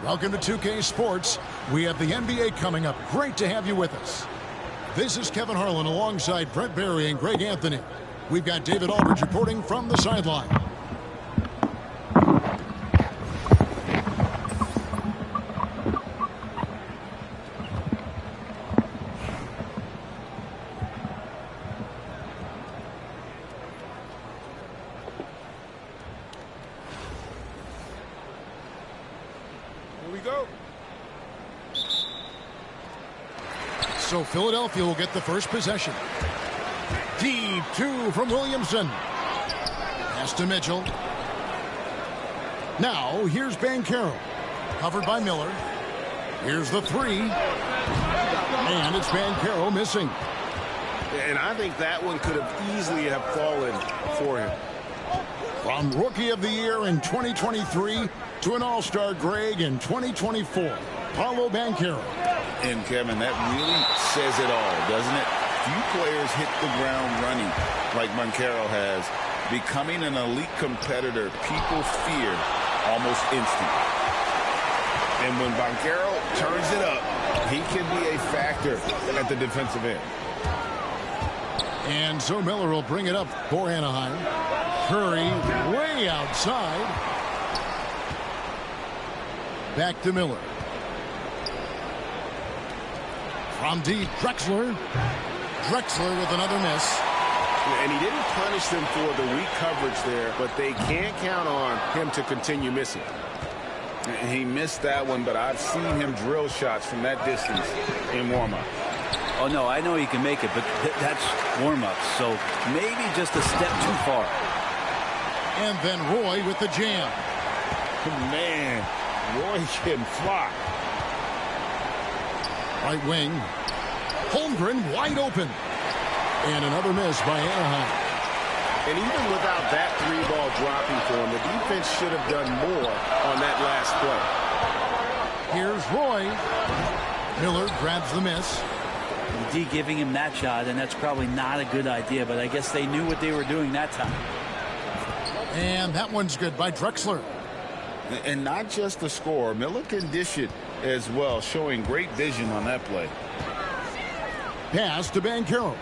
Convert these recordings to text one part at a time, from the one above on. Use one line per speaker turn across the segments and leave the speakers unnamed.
Welcome to 2K Sports. We have the NBA coming up. Great to have you with us. This is Kevin Harlan alongside Brent Barry and Greg Anthony. We've got David Aldridge reporting from the sideline. So Philadelphia will get the first possession. Deep two from Williamson. Pass to Mitchell. Now here's Banchero. Covered by Miller. Here's the three. And it's Banchero missing.
And I think that one could have easily have fallen for him.
From Rookie of the Year in 2023 to an All-Star Greg in 2024. Paolo Banchero.
And Kevin, that really says it all, doesn't it? Few players hit the ground running like Banchero has. Becoming an elite competitor, people fear almost instant. And when Banchero turns it up, he can be a factor at the defensive end.
And so Miller will bring it up for Anaheim. Curry way outside. Back to Miller. From deep, Drexler. Drexler with another miss.
And he didn't punish them for the weak coverage there, but they can't count on him to continue missing.
He missed that one, but I've seen him drill shots from that distance in warm-up.
Oh, no, I know he can make it, but that's warm-up, so maybe just a step too far.
And then Roy with the jam.
Man, Roy can fly.
Right wing. Holmgren wide open. And another miss by Anaheim.
And even without that three-ball dropping for him, the defense should have done more on that last play.
Here's Roy. Miller grabs the miss.
D giving him that shot, and that's probably not a good idea, but I guess they knew what they were doing that time.
And that one's good by Drexler.
And not just the score, Miller can dish it as well, showing great vision on that play.
Pass to Banchero.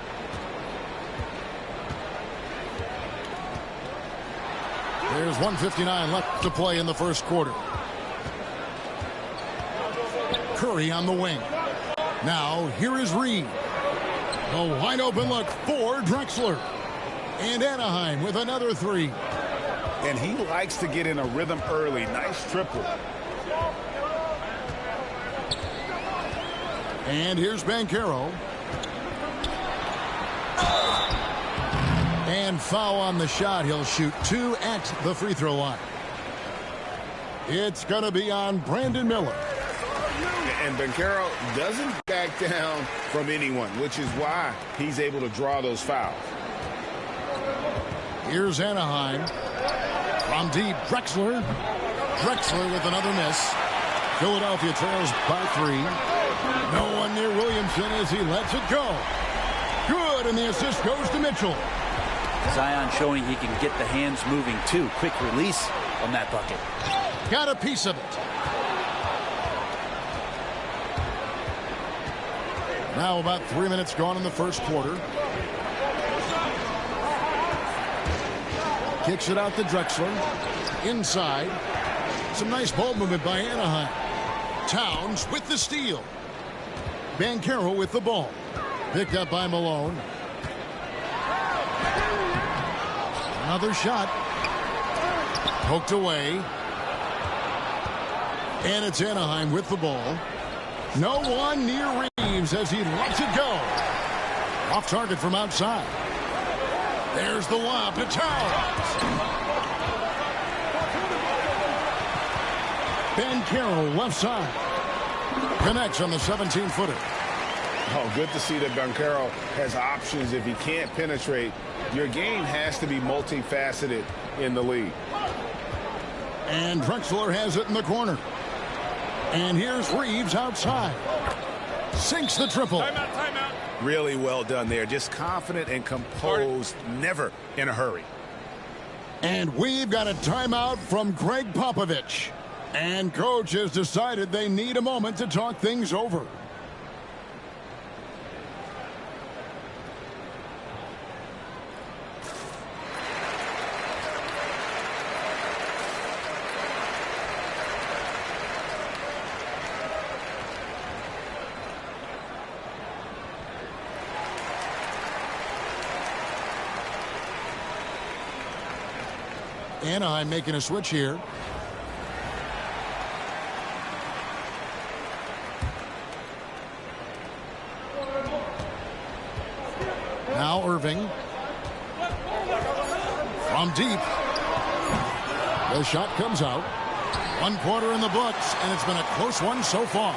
There's 1:59 left to play in the first quarter. Curry on the wing. Now here is Reed. A wide open look for Drexler. And Anaheim with another three.
And he likes to get in a rhythm early. Nice triple.
And here's Banchero. And foul on the shot. He'll shoot two at the free throw line. It's going to be on Brandon Miller.
And Banchero doesn't back down from anyone, which is why he's able to draw those fouls.
Here's Anaheim. From deep, Drexler. Drexler with another miss. Philadelphia trails by three. No one near Williamson as he lets it go. Good, and the assist goes to Mitchell.
Zion showing he can get the hands moving too. Quick release on that bucket.
Got a piece of it. Now about 3 minutes gone in the first quarter. Kicks it out to Drexler. Inside. Some nice ball movement by Anaheim. Towns with the steal. Banchero with the ball. Picked up by Malone. Another shot. Poked away. And it's Anaheim with the ball. No one near Reeves as he lets it go. Off target from outside. There's the lob to Towns. Banchero left side. Connects on the 17-footer.
Oh, good to see that Banchero has options if he can't penetrate. Your game has to be multifaceted in the league.
And Drexler has it in the corner. And here's Reeves outside. Sinks the triple.
Timeout, timeout.
Really well done there. Just confident and composed, never in a hurry.
And we've got a timeout from Greg Popovich. And coach has decided they need a moment to talk things over. Anaheim making a switch here. Now Irving. From deep. The shot comes out. 1 quarter in the books, and it's been a close one so far.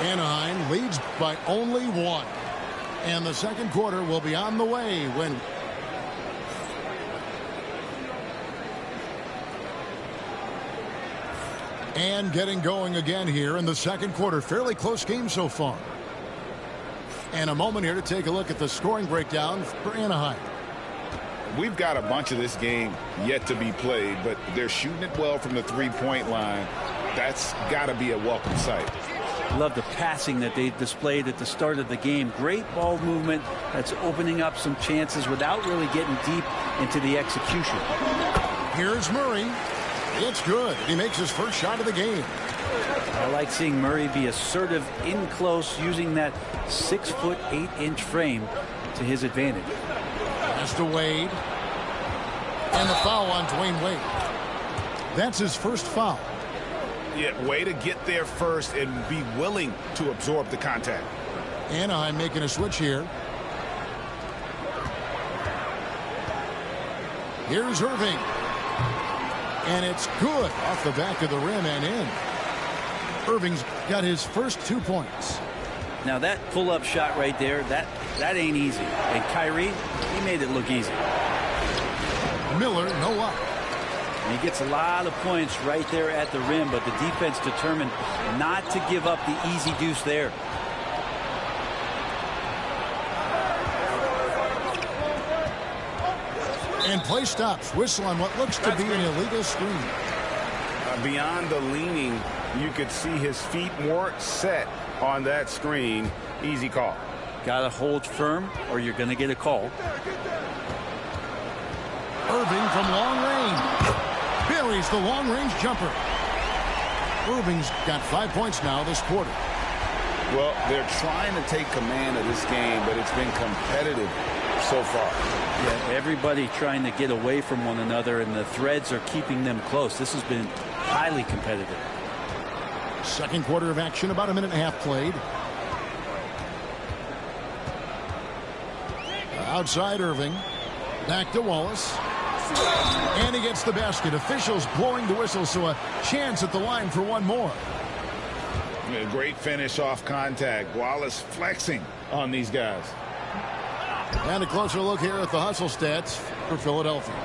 Anaheim leads by only 1. And the second quarter will be on the way when... And getting going again here in the second quarter. Fairly close game so far. And a moment here to take a look at the scoring breakdown for Anaheim.
We've got a bunch of this game yet to be played, but they're shooting it well from the three-point line. That's got to be a welcome sight.
Love the passing that they displayed at the start of the game. Great ball movement that's opening up some chances without really getting deep into the execution.
Here's Murray. It's good. He makes his first shot of the game.
I like seeing Murray be assertive in close, using that 6'8" frame to his advantage.
Pass to Wade. And the foul on Dwayne Wade. That's his first foul.
Yeah, way to get there first and be willing to absorb the contact.
Anaheim making a switch here. Here's Irving. And it's good off the back of the rim and in. Irving's got his first 2 points.
Now that pull-up shot right there, that ain't easy. And Kyrie, he made it look easy.
Miller, no up.
And he gets a lot of points right there at the rim, but the defense determined not to give up the easy deuce there.
And play stops. Whistle on what looks to be an illegal screen.
Beyond the leaning, you could see his feet weren't set on that screen. Easy call.
Got to hold firm or you're going to get a call.
Irving from long range. Buries the long-range jumper. Irving's got 5 points now this quarter.
Well, they're trying to take command of this game, but it's been competitive so far.
Yeah, everybody trying to get away from one another, and the threads are keeping them close. This has been highly competitive.
Second quarter of action, about a minute and a half played. Outside Irving. Back to Wallace. And he gets the basket. Officials blowing the whistle, so a chance at the line for one more.
A great finish off contact. Wallace flexing on these guys.
And a closer look here at the hustle stats for Philadelphia.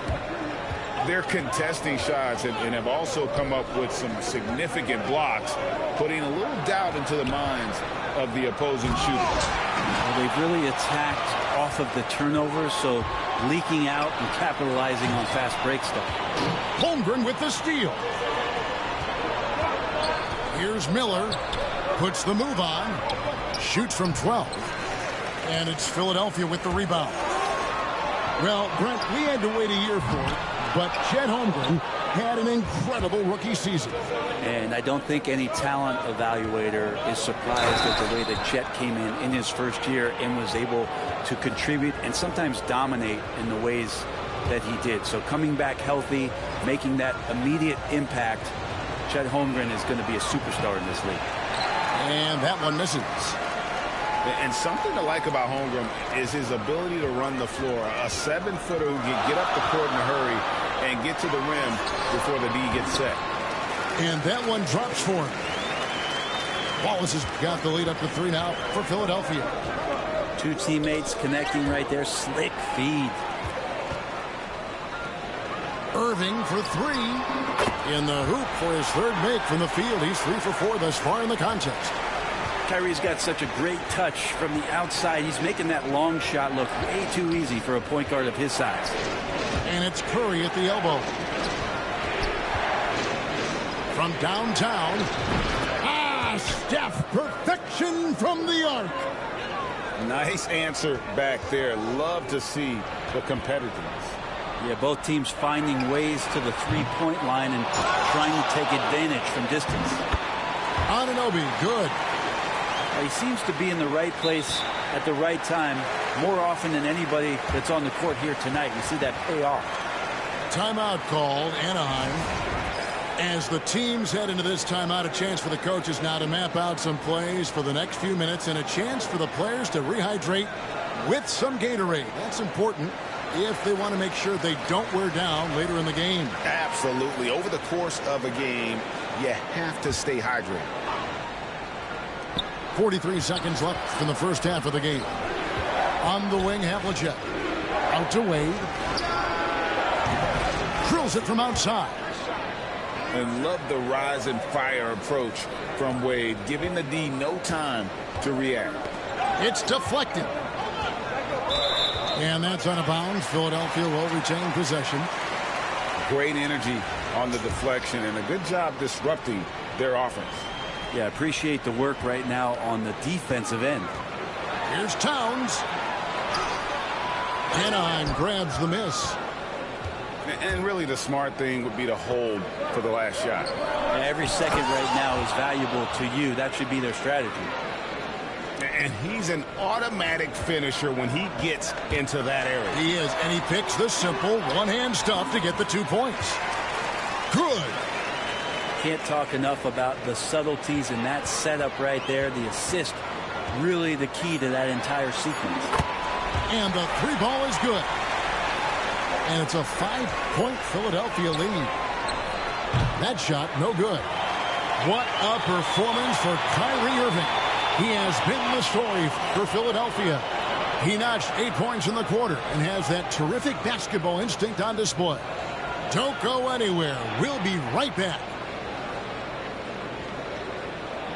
They're contesting shots and have also come up with some significant blocks, putting a little doubt into the minds of the opposing shooters.
Well, they've really attacked off of the turnovers, so leaking out and capitalizing on fast break stuff.
Holmgren with the steal. Here's Miller. Puts the move on. Shoots from 12. And it's Philadelphia with the rebound. Well, Brent, we had to wait a year for it, but Chet Holmgren had an incredible rookie season.
And I don't think any talent evaluator is surprised at the way that Chet came in his first year and was able to contribute and sometimes dominate in the ways that he did. So coming back healthy, making that immediate impact, Chet Holmgren is going to be a superstar in this league.
And that one misses.
And something to like about Holmgren is his ability to run the floor. A 7-footer who can get up the court in a hurry and get to the rim before the D gets set.
And that one drops for him. Wallace has got the lead up to 3 now for Philadelphia.
Two teammates connecting right there. Slick feed.
Irving for 3. In the hoop for his third make from the field. He's 3 for 4 thus far in the contest.
Kyrie's got such a great touch from the outside. He's making that long shot look way too easy for a point guard of his size.
And it's Curry at the elbow. from downtown. Steph, perfection from the arc.
Nice answer back there. Love to see the competitiveness.
Yeah, both teams finding ways to the three-point line and trying to take advantage from distance.
Anunoby, good.
He seems to be in the right place at the right time more often than anybody that's on the court here tonight. We see that pay off.
Timeout called, Anaheim. As the teams head into this timeout, a chance for the coaches now to map out some plays for the next few minutes and a chance for the players to rehydrate with some Gatorade. That's important if they want to make sure they don't wear down later in the game.
Absolutely. Over the course of a game, you have to stay hydrated.
43 seconds left in the first half of the game. On the wing, Havlicek. Out to Wade. Drills it from outside.
And love the rise and fire approach from Wade, giving the D no time to react.
It's deflected. And that's out of bounds. Philadelphia will retain possession.
Great energy on the deflection and a good job disrupting their offense.
Yeah, appreciate the work right now on the defensive end.
Here's Towns. Anaheim grabs the miss.
And really the smart thing would be to hold for the last shot.
Yeah, every second right now is valuable to you. That should be their strategy.
And he's an automatic finisher when he gets into that area.
He is, and he picks the simple one-hand stuff to get the 2 points. Good.
Can't talk enough about the subtleties in that setup right there. The assist, really the key to that entire sequence.
And the 3-ball is good. And it's a 5-point Philadelphia lead. That shot, no good. What a performance for Kyrie Irving. He has been the story for Philadelphia. He notched 8 points in the quarter and has that terrific basketball instinct on display. Don't go anywhere. We'll be right back.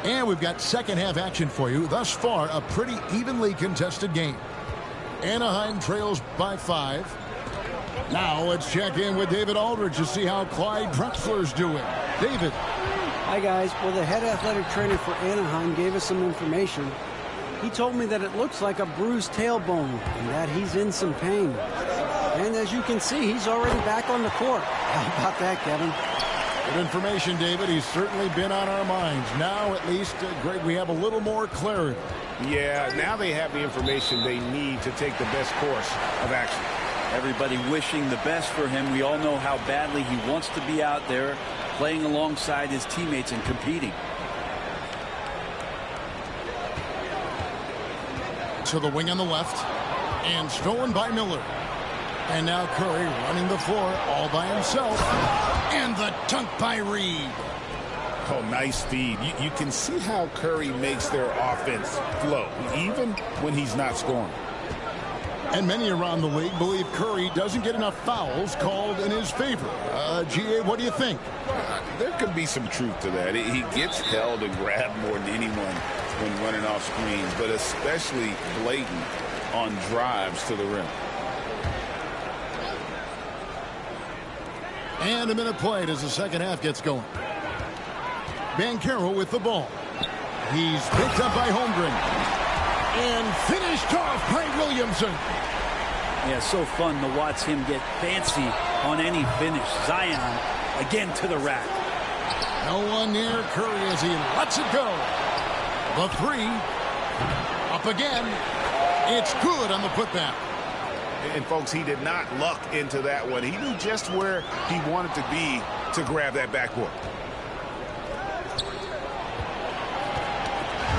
And we've got second half action for you. Thus far, a pretty evenly contested game. Anaheim trails by 5. Now let's check in with David Aldridge to see how Clyde Drexler's doing. David.
Hi, guys. Well, the head athletic trainer for Anaheim gave us some information. He told me that it looks like a bruised tailbone and that he's in some pain. And as you can see, he's already back on the court. How about that, Kevin?
Good information, David. He's certainly been on our minds. Now, at least, Greg, we have a little more clarity.
Yeah, now they have the information they need to take the best course of action.
Everybody wishing the best for him. We all know how badly he wants to be out there playing alongside his teammates and competing.
To the wing on the left. And stolen by Miller. And now Curry running the floor all by himself. And the dunk by Reed.
Oh, nice feed. You can see how Curry makes their offense flow, even when he's not scoring.
And many around the league believe Curry doesn't get enough fouls called in his favor. G.A., what do you think?
There could be some truth to that. He gets held and grabbed more than anyone when running off screens, but especially blatant on drives to the rim.
And a minute played as the second half gets going. Banchero with the ball. He's picked up by Holmgren. And finished off by Williamson.
Yeah, so fun to watch him get fancy on any finish. Zion again to the rack.
No one near Curry as he lets it go. The 3. Up again. It's good on the putback.
And, folks, he did not luck into that one. He knew just where he wanted to be to grab that backboard.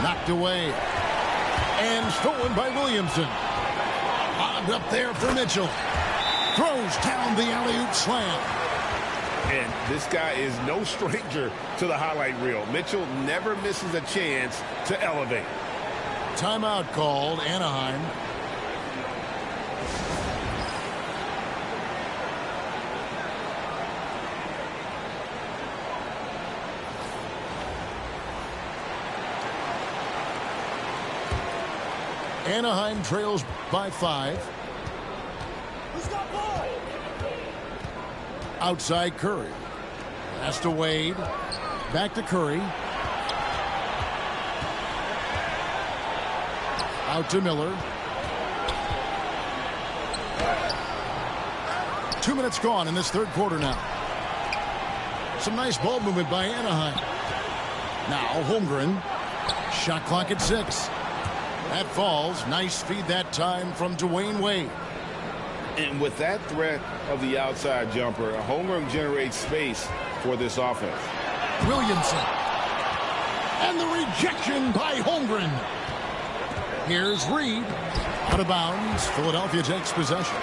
Knocked away. And stolen by Williamson. Lobbed up there for Mitchell. Throws down the alley-oop slam.
And this guy is no stranger to the highlight reel. Mitchell never misses a chance to elevate.
Timeout called, Anaheim. Anaheim trails by 5.
Who's got ball?
Outside Curry. Pass to Wade. Back to Curry. Out to Miller. 2 minutes gone in this third quarter now. Some nice ball movement by Anaheim. Now Holmgren. Shot clock at 6. That falls. Nice feed that time from Dwayne Wade.
And with that threat of the outside jumper, Holmgren generates space for this offense.
Williamson. And the rejection by Holmgren. Here's Reed. Out of bounds. Philadelphia takes possession.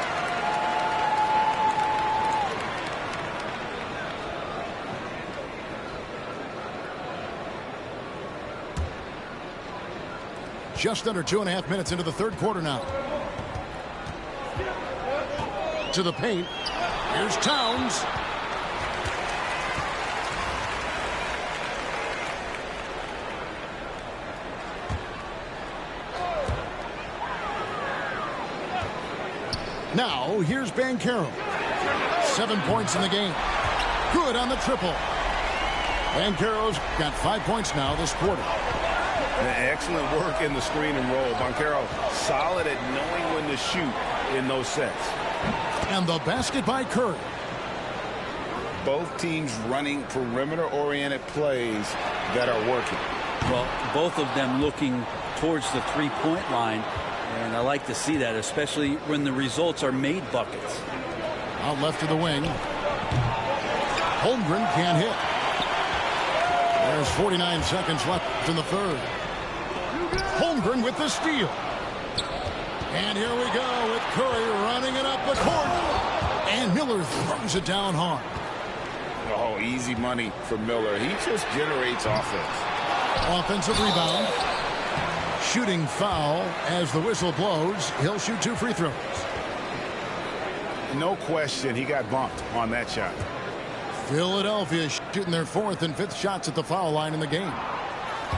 Just under 2.5 minutes into the third quarter now. To the paint. Here's Towns. Now, here's Banchero. 7 points in the game. Good on the triple. Banchero's got 5 points now this quarter.
Excellent work in the screen and roll. Banchero solid at knowing when to shoot in those sets.
And the basket by Curry.
Both teams running perimeter-oriented plays that are working.
Well, both of them looking towards the three-point line. And I like to see that, especially when the results are made buckets.
Out left of the wing. Holmgren can't hit. There's 49 seconds left in the third. Holmgren with the steal. And here we go with Curry running it up the court. And Miller throws it down hard.
Oh, easy money for Miller. He just generates offense.
Offensive rebound. Shooting foul as the whistle blows. He'll shoot 2 free throws.
No question he got bumped on that shot.
Philadelphia shooting their 4th and 5th shots at the foul line in the game.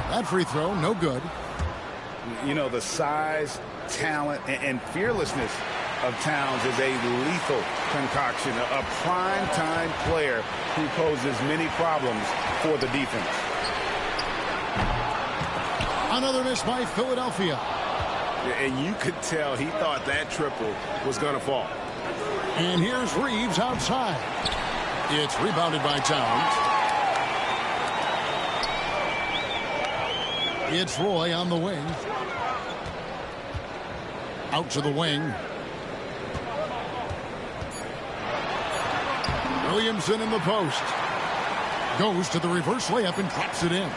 That free throw, no good.
You know, the size, talent, and fearlessness of Towns is a lethal concoction. A prime-time player who poses many problems for the defense.
Another miss by Philadelphia.
And you could tell he thought that triple was going to fall.
And here's Reeves outside. It's rebounded by Towns. It's Roy on the wing. Out to the wing. Williamson in the post. Goes to the reverse layup and drops it in.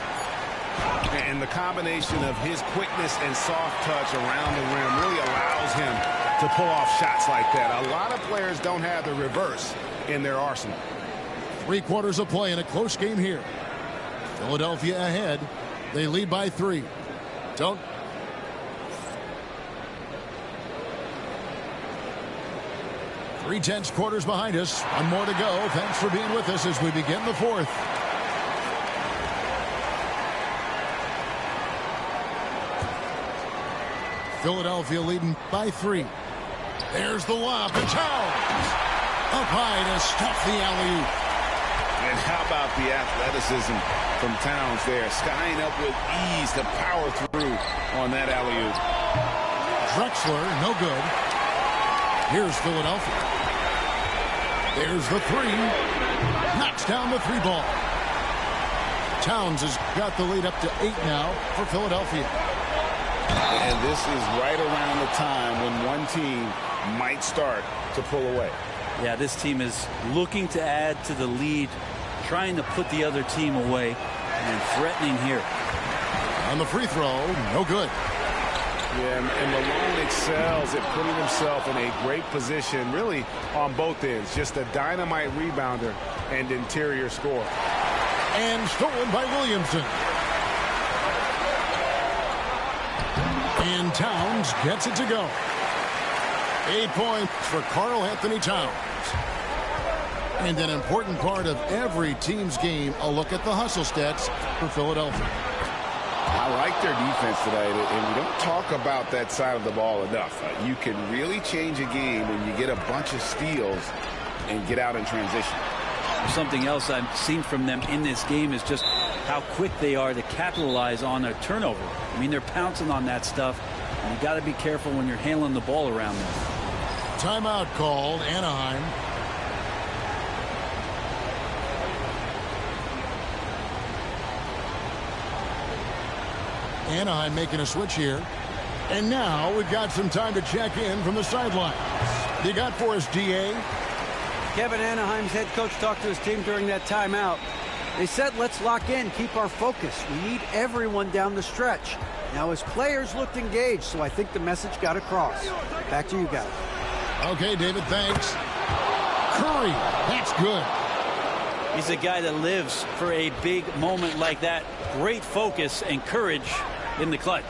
And the combination of his quickness and soft touch around the rim really allows him to pull off shots like that. A lot of players don't have the reverse in their arsenal.
3 quarters of play in a close game here. Philadelphia ahead. They lead by 3. Don't. 3/10 quarters behind us. 1 more to go. Thanks for being with us as we begin the 4th. Philadelphia leading by 3. There's the lob to Towns. Up high to stuff the alley-oop.
And how about the athleticism from Towns there, skying up with ease to power through on that alley-oop.
Drexler, no good. Here's Philadelphia. There's the 3. Knocks down the 3 ball. Towns has got the lead up to 8 now for Philadelphia.
And this is right around the time when one team might start to pull away.
Yeah, this team is looking to add to the lead, trying to put the other team away, and threatening here.
On the free throw, no good.
Yeah, and Malone excels at putting himself in a great position, really on both ends. Just a dynamite rebounder and interior scorer.
And stolen by Williamson. And Towns gets it to go. 8 points for Karl Anthony Towns. And an important part of every team's game, a look at the hustle stats for Philadelphia.
I like their defense today, and we don't talk about that side of the ball enough. You can really change a game when you get a bunch of steals and get out in transition.
Something else I've seen from them in this game is just how quick they are to capitalize on a turnover. I mean, they're pouncing on that stuff, and you got to be careful when you're handling the ball around them.
Timeout called, Anaheim. Anaheim making a switch here. And now we've got some time to check in from the sidelines. You got for us, DA?
Kevin, Anaheim's head coach talked to his team during that timeout. They said, let's lock in, keep our focus. We need everyone down the stretch. Now, his players looked engaged, so I think the message got across. Back to you guys.
Okay, David, thanks. Curry, that's good.
He's a guy that lives for a big moment like that. Great focus and courage in the clutch.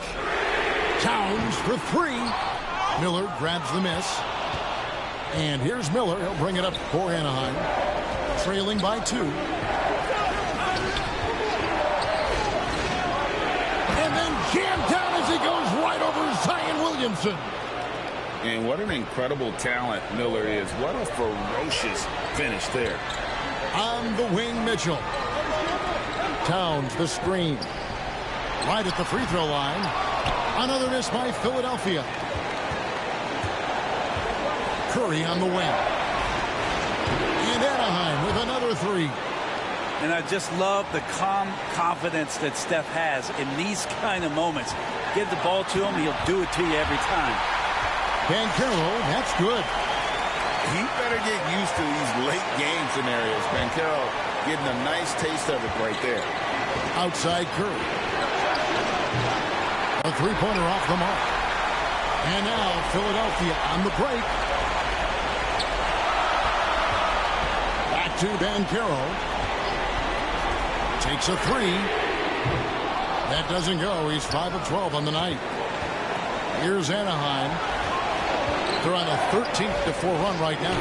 Towns for three. Miller grabs the miss. And here's Miller. He'll bring it up for Anaheim. Trailing by 2. And then jammed down as he goes right over Zion Williamson.
And what an incredible talent Miller is. What a ferocious finish there.
On the wing, Mitchell. Towns, the screen. Right at the free throw line. Another miss by Philadelphia. Curry on the wing. And Anaheim with another 3.
And I just love the calm confidence that Steph has in these kind of moments. Give the ball to him, he'll do it to you every time.
Banchero, that's good.
He better get used to these late game scenarios. Banchero getting a nice taste of it right there.
Outside Curry. A three-pointer off the mark. And now Philadelphia on the break. Back to Banchero. Takes a 3. That doesn't go. He's 5 of 12 on the night. Here's Anaheim. They're on a 13-4 run right now.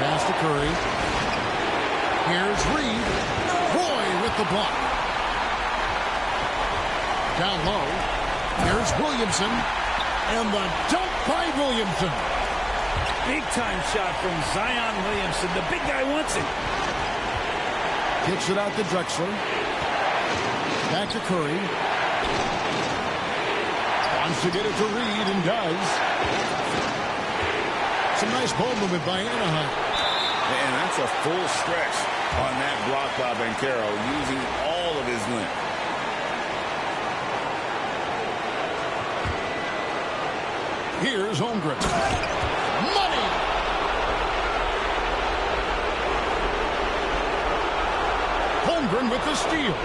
Pass to Curry. Here's Reed. Roy with the block. Down low. Here's Williamson. And the dunk by Williamson.
Big time shot from Zion Williamson. The big guy wants it.
Kicks it out to Drexler. Back to Curry. Wants to get it to Reed and does. Some nice ball movement by Anaheim.
And that's a full stretch on that block by Banchero, using all of his length.
Here's Holmgren. Money! Holmgren with the steal.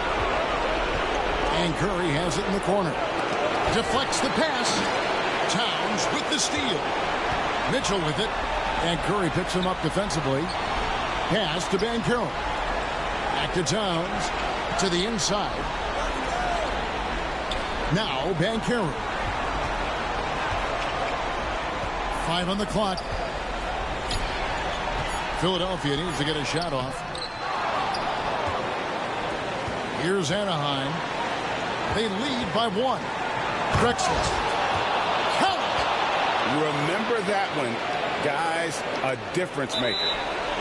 And Curry has it in the corner. Deflects the pass. Towns with the steal. Mitchell with it. And Curry picks him up defensively. Pass to Banchero. Back to Towns. To the inside. Now Banchero. 5 on the clock. Philadelphia needs to get a shot off. Here's Anaheim. They lead by 1. Drexler. Count.
Remember that one, guys, a difference maker.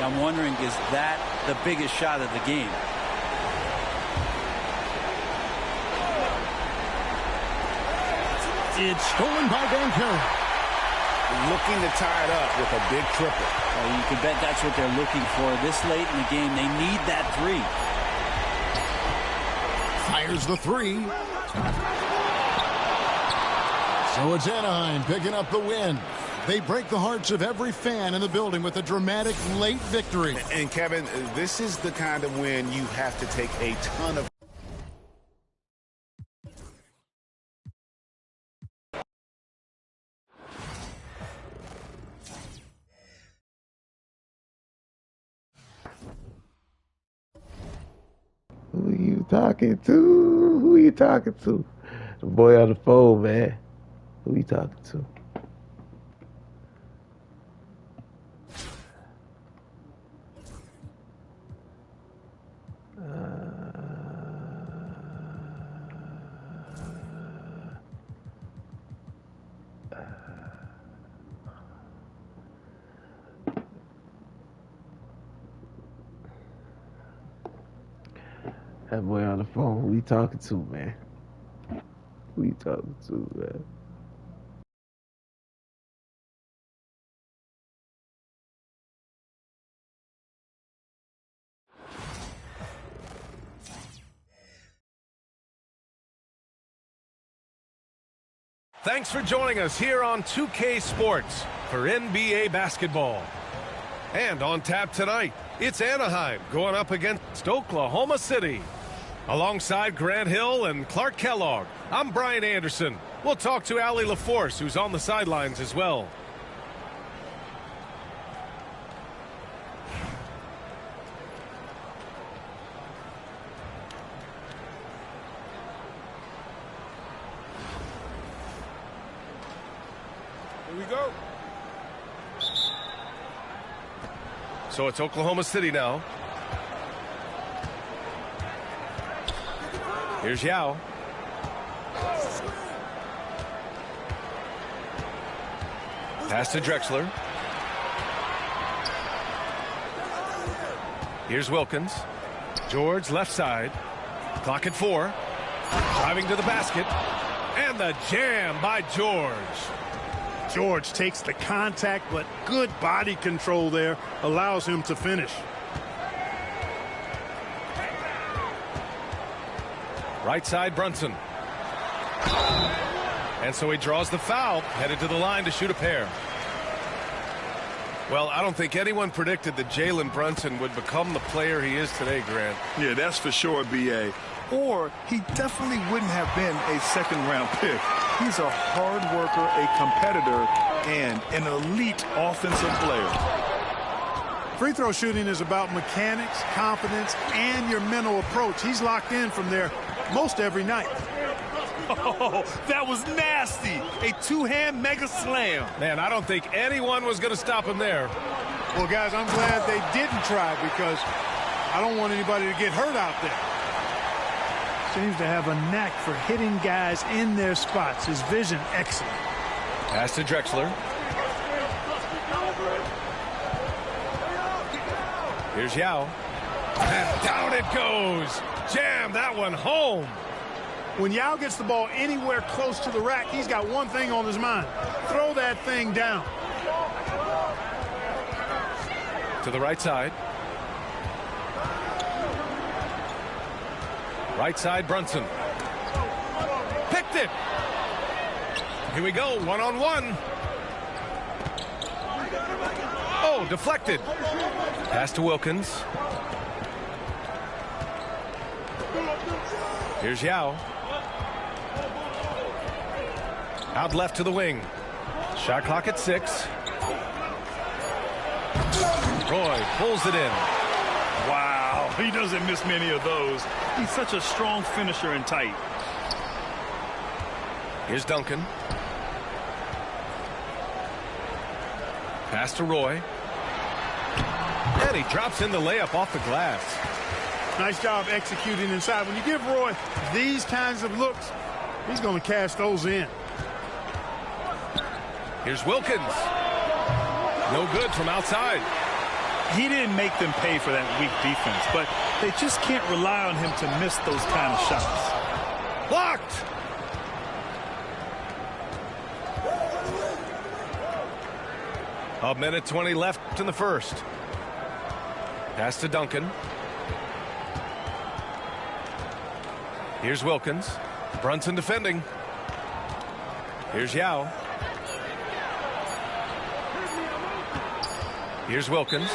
I'm wondering, is that the biggest shot of the game?
It's stolen by Banchero.
Looking to tie it up with a big triple.
Well, you can bet that's what they're looking for. This late in the game, they need that 3.
Fires the 3. So it's Anaheim picking up the win. They break the hearts of every fan in the building with a dramatic late victory.
And Kevin, this is the kind of win you have to take a ton of.
Who you talking to? Who you talking to? The boy on the phone, man. Who you talking to? That boy on the phone. Who you talking to, man? Who you talking to, man?
Thanks for joining us here on 2K Sports for NBA basketball. And on tap tonight, it's Anaheim going up against Oklahoma City. Alongside Grant Hill and Clark Kellogg, I'm Brian Anderson. We'll talk to Allie LaForce, who's on the sidelines as well.
Here we go.
So it's Oklahoma City now. Here's Yao. Pass to Drexler. Here's Wilkins. George left side. Clock at 4. Driving to the basket. And the jam by George.
George takes the contact, but good body control there allows him to finish.
Right side, Brunson. And so he draws the foul, headed to the line to shoot a pair. Well, I don't think anyone predicted that Jalen Brunson would become the player he is today, Grant.
Yeah, that's for sure, B.A. Or he definitely wouldn't have been a second-round pick. He's a hard worker, a competitor, and an elite offensive player.
Free throw shooting is about mechanics, confidence, and your mental approach. He's locked in from there most every night.
Oh, that was nasty. A two-hand mega slam.
Man, I don't think anyone was going to stop him there.
Well, guys, I'm glad they didn't try because I don't want anybody to get hurt out there. Seems to have a knack for hitting guys in their spots. His vision, excellent.
Pass to Drexler. Here's Yao. And down it goes. Jam that one home.
When Yao gets the ball anywhere close to the rack, he's got one thing on his mind. Throw that thing down.
To the right side. Right side, Brunson. Picked it. Here we go, one-on-one. Oh, deflected. Pass to Wilkins. Here's Yao. Out left to the wing. Shot clock at 6. Roy pulls it in.
Wow, he doesn't miss many of those. He's such a strong finisher and tight.
Here's Duncan. Pass to Roy. And he drops in the layup off the glass.
Nice job executing inside. When you give Roy these kinds of looks, he's going to cash those in.
Here's Wilkins. No good from outside.
He didn't make them pay for that weak defense, but they just can't rely on him to miss those kind of shots.
Blocked. A minute 20 left in the first. Pass to Duncan. Here's Wilkins. Brunson defending. Here's Yao. Here's Wilkins.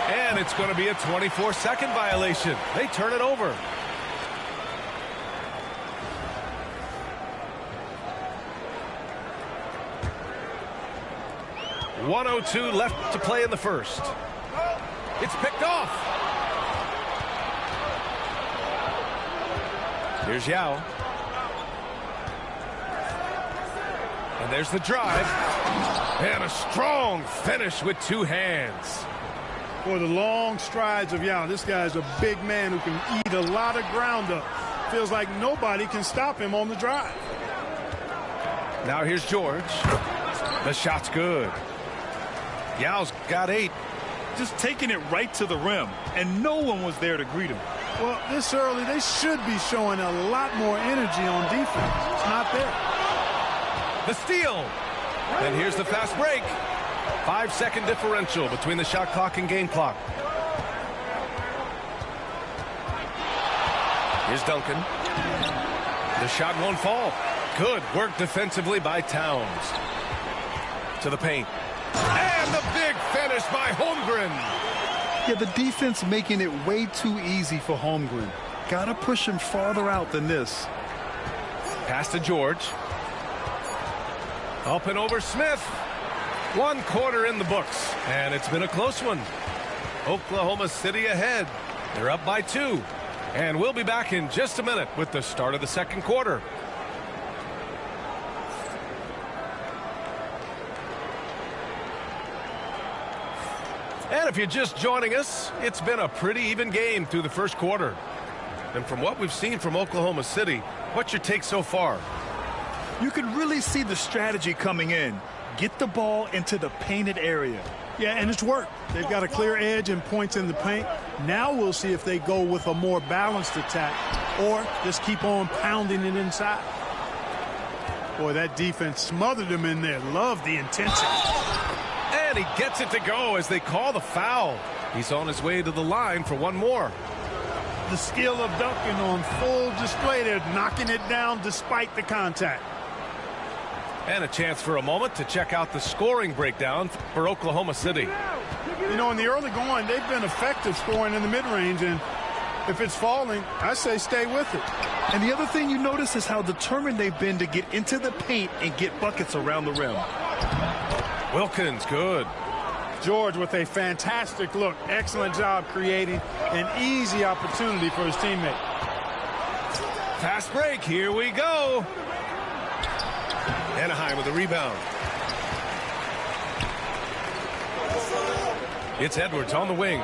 And it's going to be a 24-second violation. They turn it over. .102 left to play in the first. It's picked off. Here's Yao. And there's the drive. And a strong finish with two hands.
For the long strides of Yao, this guy's a big man who can eat a lot of ground up. Feels like nobody can stop him on the drive.
Now here's George. The shot's good. Yao's got 8.
Just taking it right to the rim, and no one was there to greet him.
Well, this early, they should be showing a lot more energy on defense. It's not there.
The steal. And here's the fast break. 5-second differential between the shot clock and game clock. Here's Duncan. The shot won't fall. Good work defensively by Towns. To the paint. And the big finish by Holmgren.
Yeah, the defense making it way too easy for Holmgren. Gotta push him farther out than this.
Pass to George. Up and over Smith. 1 quarter in the books. And it's been a close one. Oklahoma City ahead. They're up by 2. And we'll be back in just a minute with the start of the second quarter. And if you're just joining us, it's been a pretty even game through the first quarter. And from what we've seen from Oklahoma City, what's your take so far?
You can really see the strategy coming in. Get the ball into the painted area.
Yeah, and it's worked. They've got a clear edge and points in the paint. Now we'll see if they go with a more balanced attack or just keep on pounding it inside. Boy, that defense smothered him in there. Love the intensity.
And he gets it to go as they call the foul. He's on his way to the line for one more.
The skill of Duncan on full display there, knocking it down despite the contact.
And a chance for a moment to check out the scoring breakdown for Oklahoma City.
You know, in the early going, they've been effective scoring in the mid-range, and if it's falling, I say stay with it.
And the other thing you notice is how determined they've been to get into the paint and get buckets around the rim.
Wilkins, good.
George with a fantastic look. Excellent job creating an easy opportunity for his teammate.
Fast break, here we go. Anaheim with the rebound. It's Edwards on the wing.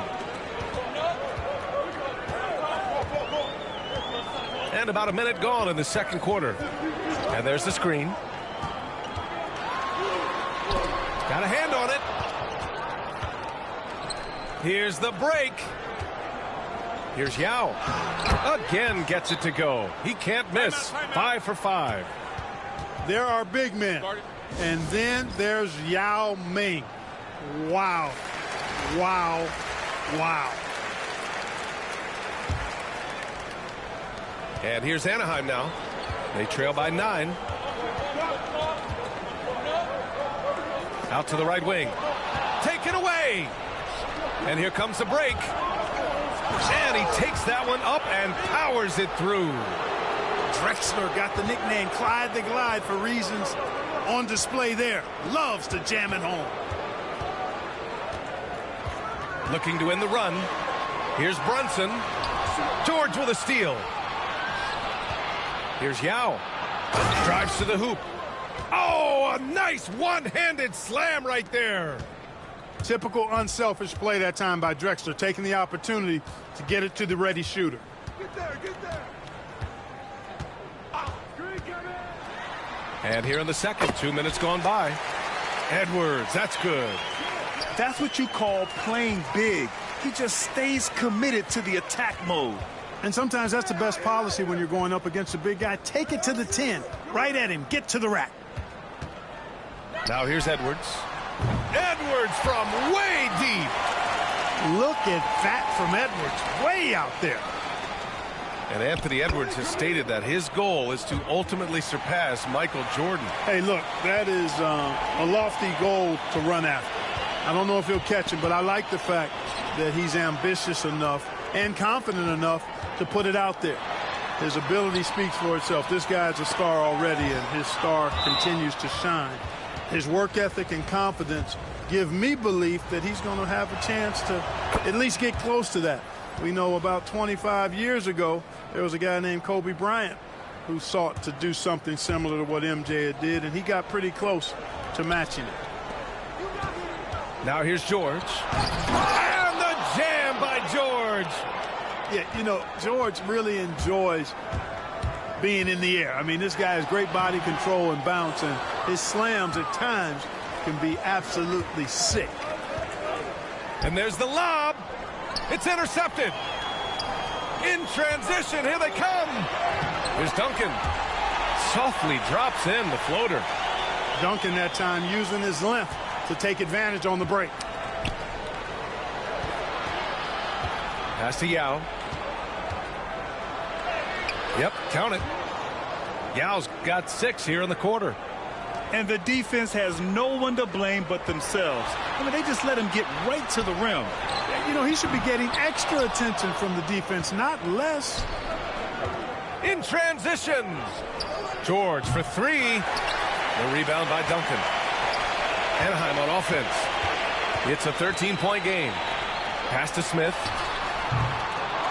And about a minute gone in the second quarter. And there's the screen. Got a hand on it. Here's the break. Here's Yao. Again gets it to go. He can't miss. 5 for 5.
There are big men. And then there's Yao Ming. Wow. Wow. Wow.
And here's Anaheim now. They trail by 9. Out to the right wing. Taken away. And here comes the break. And he takes that one up and powers it through.
Drexler got the nickname Clyde the Glide for reasons on display there. Loves to jam it home.
Looking to win the run. Here's Brunson. George with a steal. Here's Yao. Drives to the hoop. Oh, a nice one-handed slam right there.
Typical unselfish play that time by Drexler, taking the opportunity to get it to the ready shooter.
Get there, get there.
And here in the second, 2 minutes gone by. Edwards, that's good.
That's what you call playing big. He just stays committed to the attack mode.
And sometimes that's the best policy when you're going up against a big guy. Take it to the 10. Right at him. Get to the rack.
Now here's Edwards. Edwards from way deep.
Look at that from Edwards. Way out there.
And Anthony Edwards has stated that his goal is to ultimately surpass Michael Jordan.
Hey, look, that is a lofty goal to run after. I don't know if he'll catch it, but I like the fact that he's ambitious enough and confident enough to put it out there. His ability speaks for itself. This guy's a star already, and his star continues to shine. His work ethic and confidence give me belief that he's going to have a chance to at least get close to that. We know about 25 years ago, there was a guy named Kobe Bryant who sought to do something similar to what MJ did, and he got pretty close to matching it.
Now here's George. And the jam by George.
Yeah, you know, George really enjoys being in the air. I mean, this guy has great body control and bounce, and his slams at times can be absolutely sick.
And there's the lob. It's intercepted. In transition, here they come. Here's Duncan. Softly drops in the floater.
Duncan that time using his length to take advantage on the break.
Pass to Yao. Yep, count it. Yao's got 6 here in the quarter.
And the defense has no one to blame but themselves. I mean, they just let him get right to the rim.
You know, he should be getting extra attention from the defense, not less.
In transition. George for 3. The rebound by Duncan. Anaheim on offense. It's a 13-point game. Pass to Smith.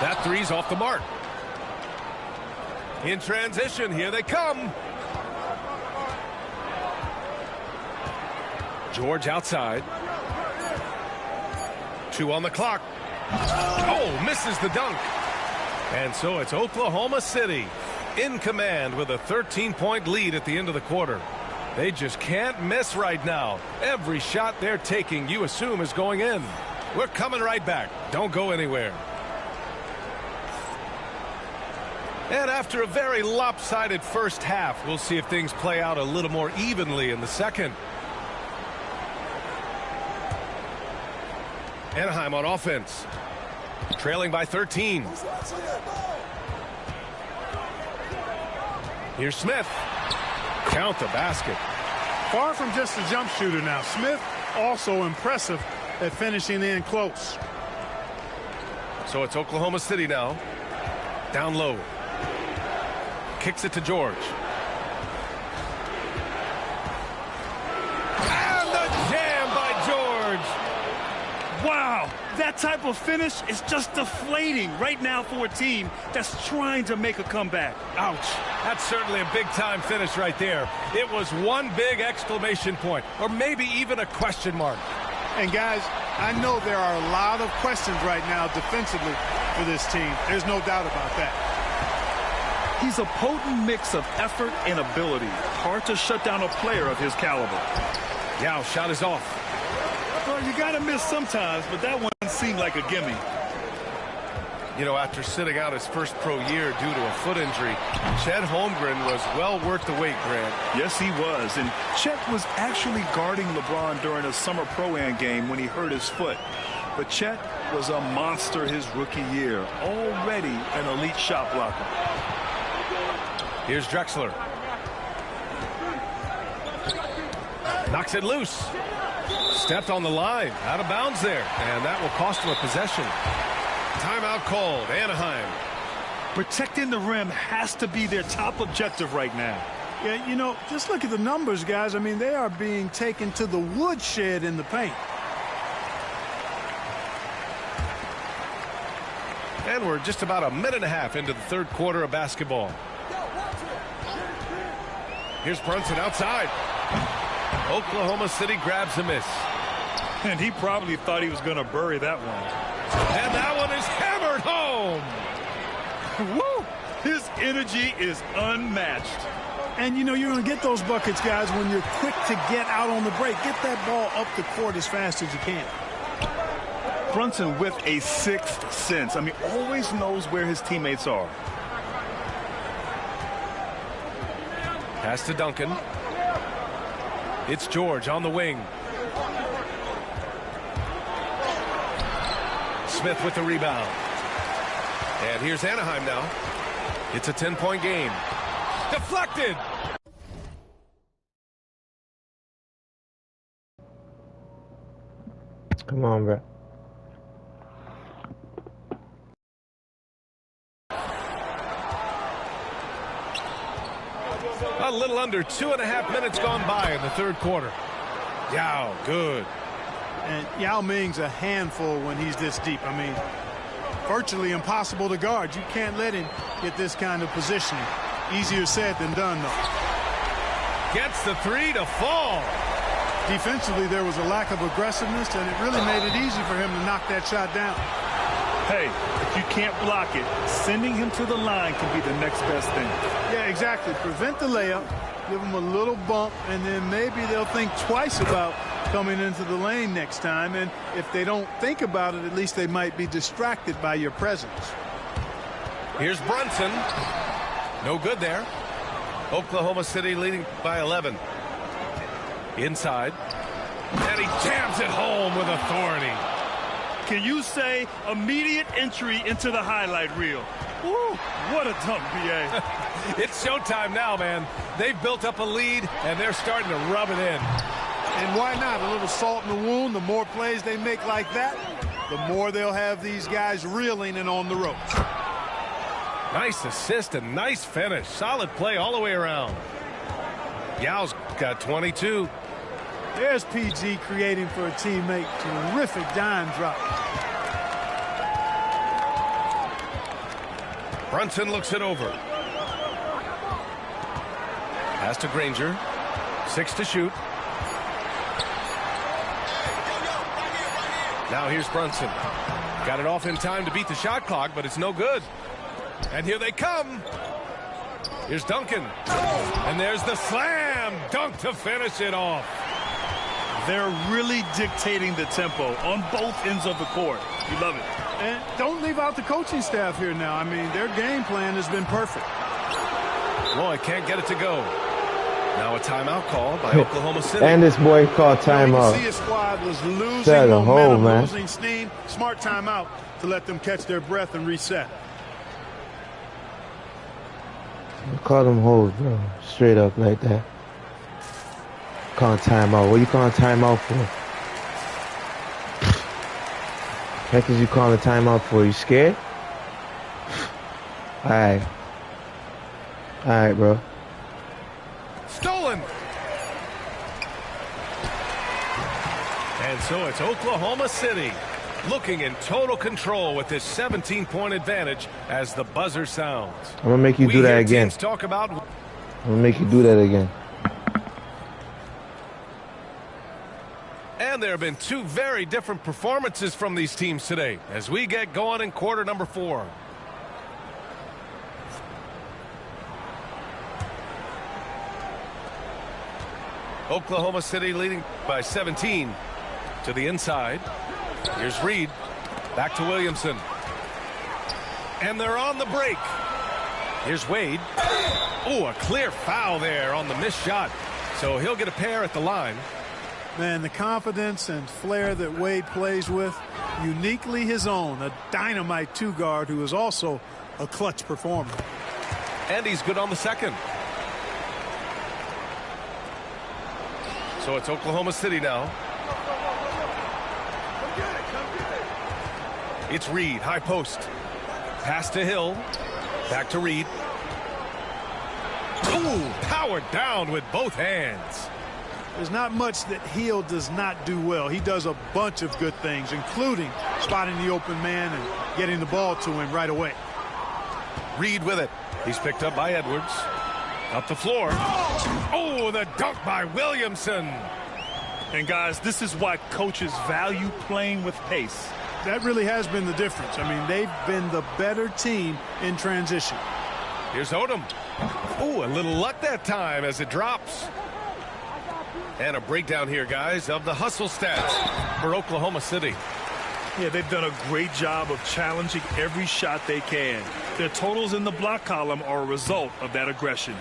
That 3's off the mark. In transition, here they come. George outside. 2 on the clock. Oh, misses the dunk. And so it's Oklahoma City in command with a 13-point lead at the end of the quarter. They just can't miss right now. Every shot they're taking, you assume, is going in. We're coming right back. Don't go anywhere. And after a very lopsided first half, we'll see if things play out a little more evenly in the second. Anaheim on offense. Trailing by 13. Here's Smith. Count the basket.
Far from just a jump shooter now. Smith also impressive at finishing in close.
So it's Oklahoma City now. Down low. Kicks it to George. And the jam by George.
Wow, that type of finish is just deflating right now for a team that's trying to make a comeback.
Ouch. That's certainly a big-time finish right there. It was one big exclamation point, or maybe even a question mark.
And, guys, I know there are a lot of questions right now defensively for this team. There's no doubt about that.
He's a potent mix of effort and ability. Hard to shut down a player of his caliber.
Yao, shot is off.
Well, you got to miss sometimes, but that one seemed like a gimme.
You know, after sitting out his first pro year due to a foot injury, Chet Holmgren was well worth the wait, Grant.
Yes, he was. And Chet was actually guarding LeBron during a summer Pro-Am game when he hurt his foot. But Chet was a monster his rookie year, already an elite shot blocker.
Here's Drexler. Knocks it loose. Stepped on the line. Out of bounds there. And that will cost him a possession. Timeout called. Anaheim.
Protecting the rim has to be their top objective right now.
Yeah, you know, just look at the numbers, guys. I mean, they are being taken to the woodshed in the paint.
And we're just about a minute and a half into the third quarter of basketball. Here's Brunson outside. Oklahoma City grabs a miss.
And he probably thought he was going to bury that one.
And that one is hammered home.
Woo! His energy is unmatched.
And, you know, you're going to get those buckets, guys, when you're quick to get out on the break. Get that ball up the court as fast as you can.
Brunson with a sixth sense. I mean, always knows where his teammates are.
Pass to Duncan. It's George on the wing. Smith with the rebound. And here's Anaheim now. It's a 10-point game. Deflected.
Come on, bro.
A little under 2.5 minutes gone by in the third quarter. Yao, good.
And Yao Ming's a handful when he's this deep. I mean, virtually impossible to guard. You can't let him get this kind of positioning. Easier said than done, though.
Gets the 3 to fall.
Defensively, there was a lack of aggressiveness, and it really made it easy for him to knock that shot down.
Hey, if you can't block it, sending him to the line can be the next best thing.
Yeah, exactly. Prevent the layup, give them a little bump, and then maybe they'll think twice about coming into the lane next time. And if they don't think about it, at least they might be distracted by your presence.
Here's Brunson. No good there. Oklahoma City leading by 11. Inside. And he jams it home with authority.
Can you say immediate entry into the highlight reel? Woo, what a dunk, B.A.
It's showtime now, man. They've built up a lead, and they're starting to rub it in.
And why not? A little salt in the wound. The more plays they make like that, the more they'll have these guys reeling and on the ropes.
Nice assist and nice finish. Solid play all the way around. Yao's got 22.
There's PG creating for a teammate. Terrific dime drop.
Brunson looks it over. Pass to Granger. 6 to shoot. Now here's Brunson. Got it off in time to beat the shot clock, but it's no good. And here they come. Here's Duncan. And there's the slam dunk to finish it off.
They're really dictating the tempo on both ends of the court. You love it.
And don't leave out the coaching staff here now. I mean, their game plan has been perfect.
Boy, can't get it to go. Now a timeout call by Oklahoma City.
And this boy called timeout.
You see his squad was losing
Set a
momentum,
hole, man.
losing steam. Smart timeout to let them catch their breath and reset.
Call them hoes, bro. Straight up like that. Calling timeout. What you calling timeout for? Heck is you calling timeout for? You scared? Alright. Alright, bro.
Stolen. And so it's Oklahoma City looking in total control with this 17-point advantage as the buzzer sounds.
I'm gonna make you do that again.
Talk about.
I'm gonna make you do that again.
And there have been two very different performances from these teams today as we get going in quarter number 4. Oklahoma City leading by 17 to the inside. Here's Reed. Back to Williamson. And they're on the break. Here's Wade. Oh, a clear foul there on the missed shot. So he'll get a pair at the line.
Man, the confidence and flair that Wade plays with, uniquely his own. A dynamite two-guard who is also a clutch performer.
And he's good on the second. So it's Oklahoma City now. It's Reed, high post. Pass to Hill. Back to Reed. Ooh, powered down with both hands.
There's not much that Hill does not do well. He does a bunch of good things, including spotting the open man and getting the ball to him right away.
Reed with it. He's picked up by Edwards. Up the floor. Oh, the dunk by Williamson.
And guys, this is why coaches value playing with pace.
That really has been the difference. I mean, they've been the better team in transition.
Here's Odom. Oh, a little luck that time as it drops. And a breakdown here, guys, of the hustle stats for Oklahoma City.
Yeah, they've done a great job of challenging every shot they can. Their totals in the block column are a result of that aggression.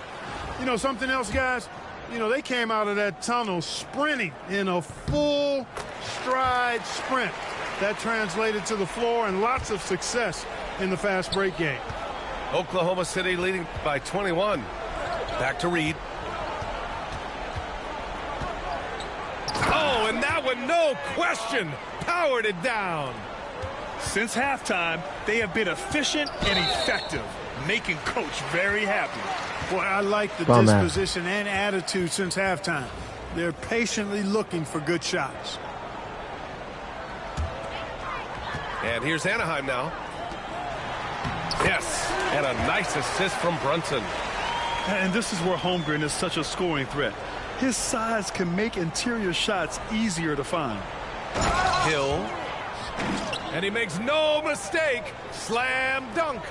You know, something else, guys? You know, they came out of that tunnel sprinting in a full stride sprint. That translated to the floor and lots of success in the fast break game.
Oklahoma City leading by 21. Back to Reed. Oh, and that one, no question, powered it down.
Since halftime, they have been efficient and effective, making Coach very happy.
Boy, I like the disposition and attitude since halftime. They're patiently looking for good shots.
And here's Anaheim now. Yes, and a nice assist from Brunson.
And this is where Holmgren is such a scoring threat. His size can make interior shots easier to find.
Hill. And he makes no mistake. Slam dunk.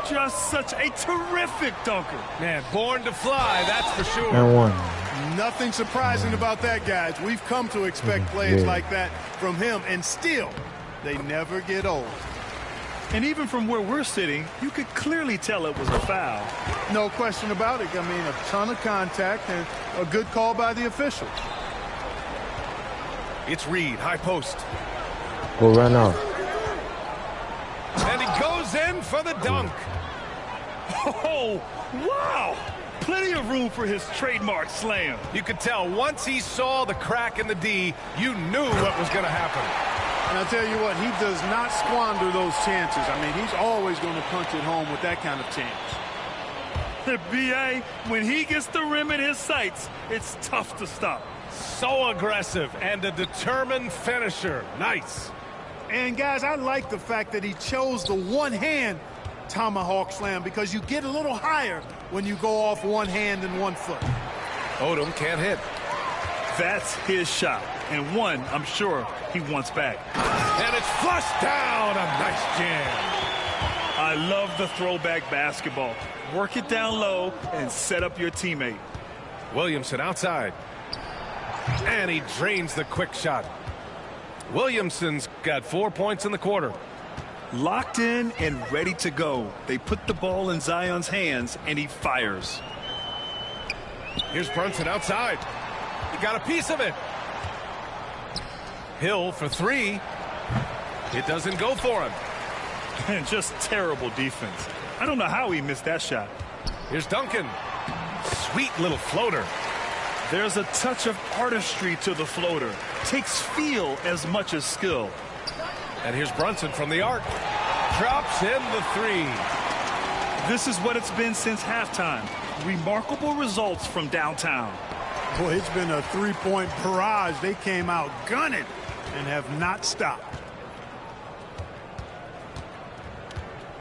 Just such a terrific dunker.
Man, born to fly, that's for sure.
And one.
Nothing surprising about that, guys. We've come to expect plays like that from him, and still, they never get old.
And even from where we're sitting, you could clearly tell it was a foul.
No question about it. I mean, a ton of contact and a good call by the officials.
It's Reed, high post.
Go run off.
And he goes in for the dunk.
Oh, wow. Plenty of room for his trademark slam.
You could tell once he saw the crack in the D, you knew what was going to happen.
And I'll tell you what, he does not squander those chances. I mean, he's always going to punch it home with that kind of chance.
The B.A., when he gets the rim in his sights, it's tough to stop.
So aggressive and a determined finisher. Nice.
And, guys, I like the fact that he chose the one-hand tomahawk slam because you get a little higher when you go off one hand and 1 foot.
Odom can't hit.
That's his shot, and one I'm sure he wants back.
And it's flushed down. A nice jam.
I love the throwback basketball. Work it down low and set up your teammate.
Williamson outside. And he drains the quick shot. Williamson's got 4 points in the quarter.
Locked in and ready to go. They put the ball in Zion's hands, and he fires.
Here's Brunson outside. He got a piece of it. Hill for 3. It doesn't go for him.
And just terrible defense. I don't know how he missed that shot.
Here's Duncan. Sweet little floater.
There's a touch of artistry to the floater. Takes feel as much as skill.
And here's Brunson from the arc. Drops in the 3.
This is what it's been since halftime. Remarkable results from downtown.
Boy, it's been a three-point barrage. They came out gunning and have not stopped.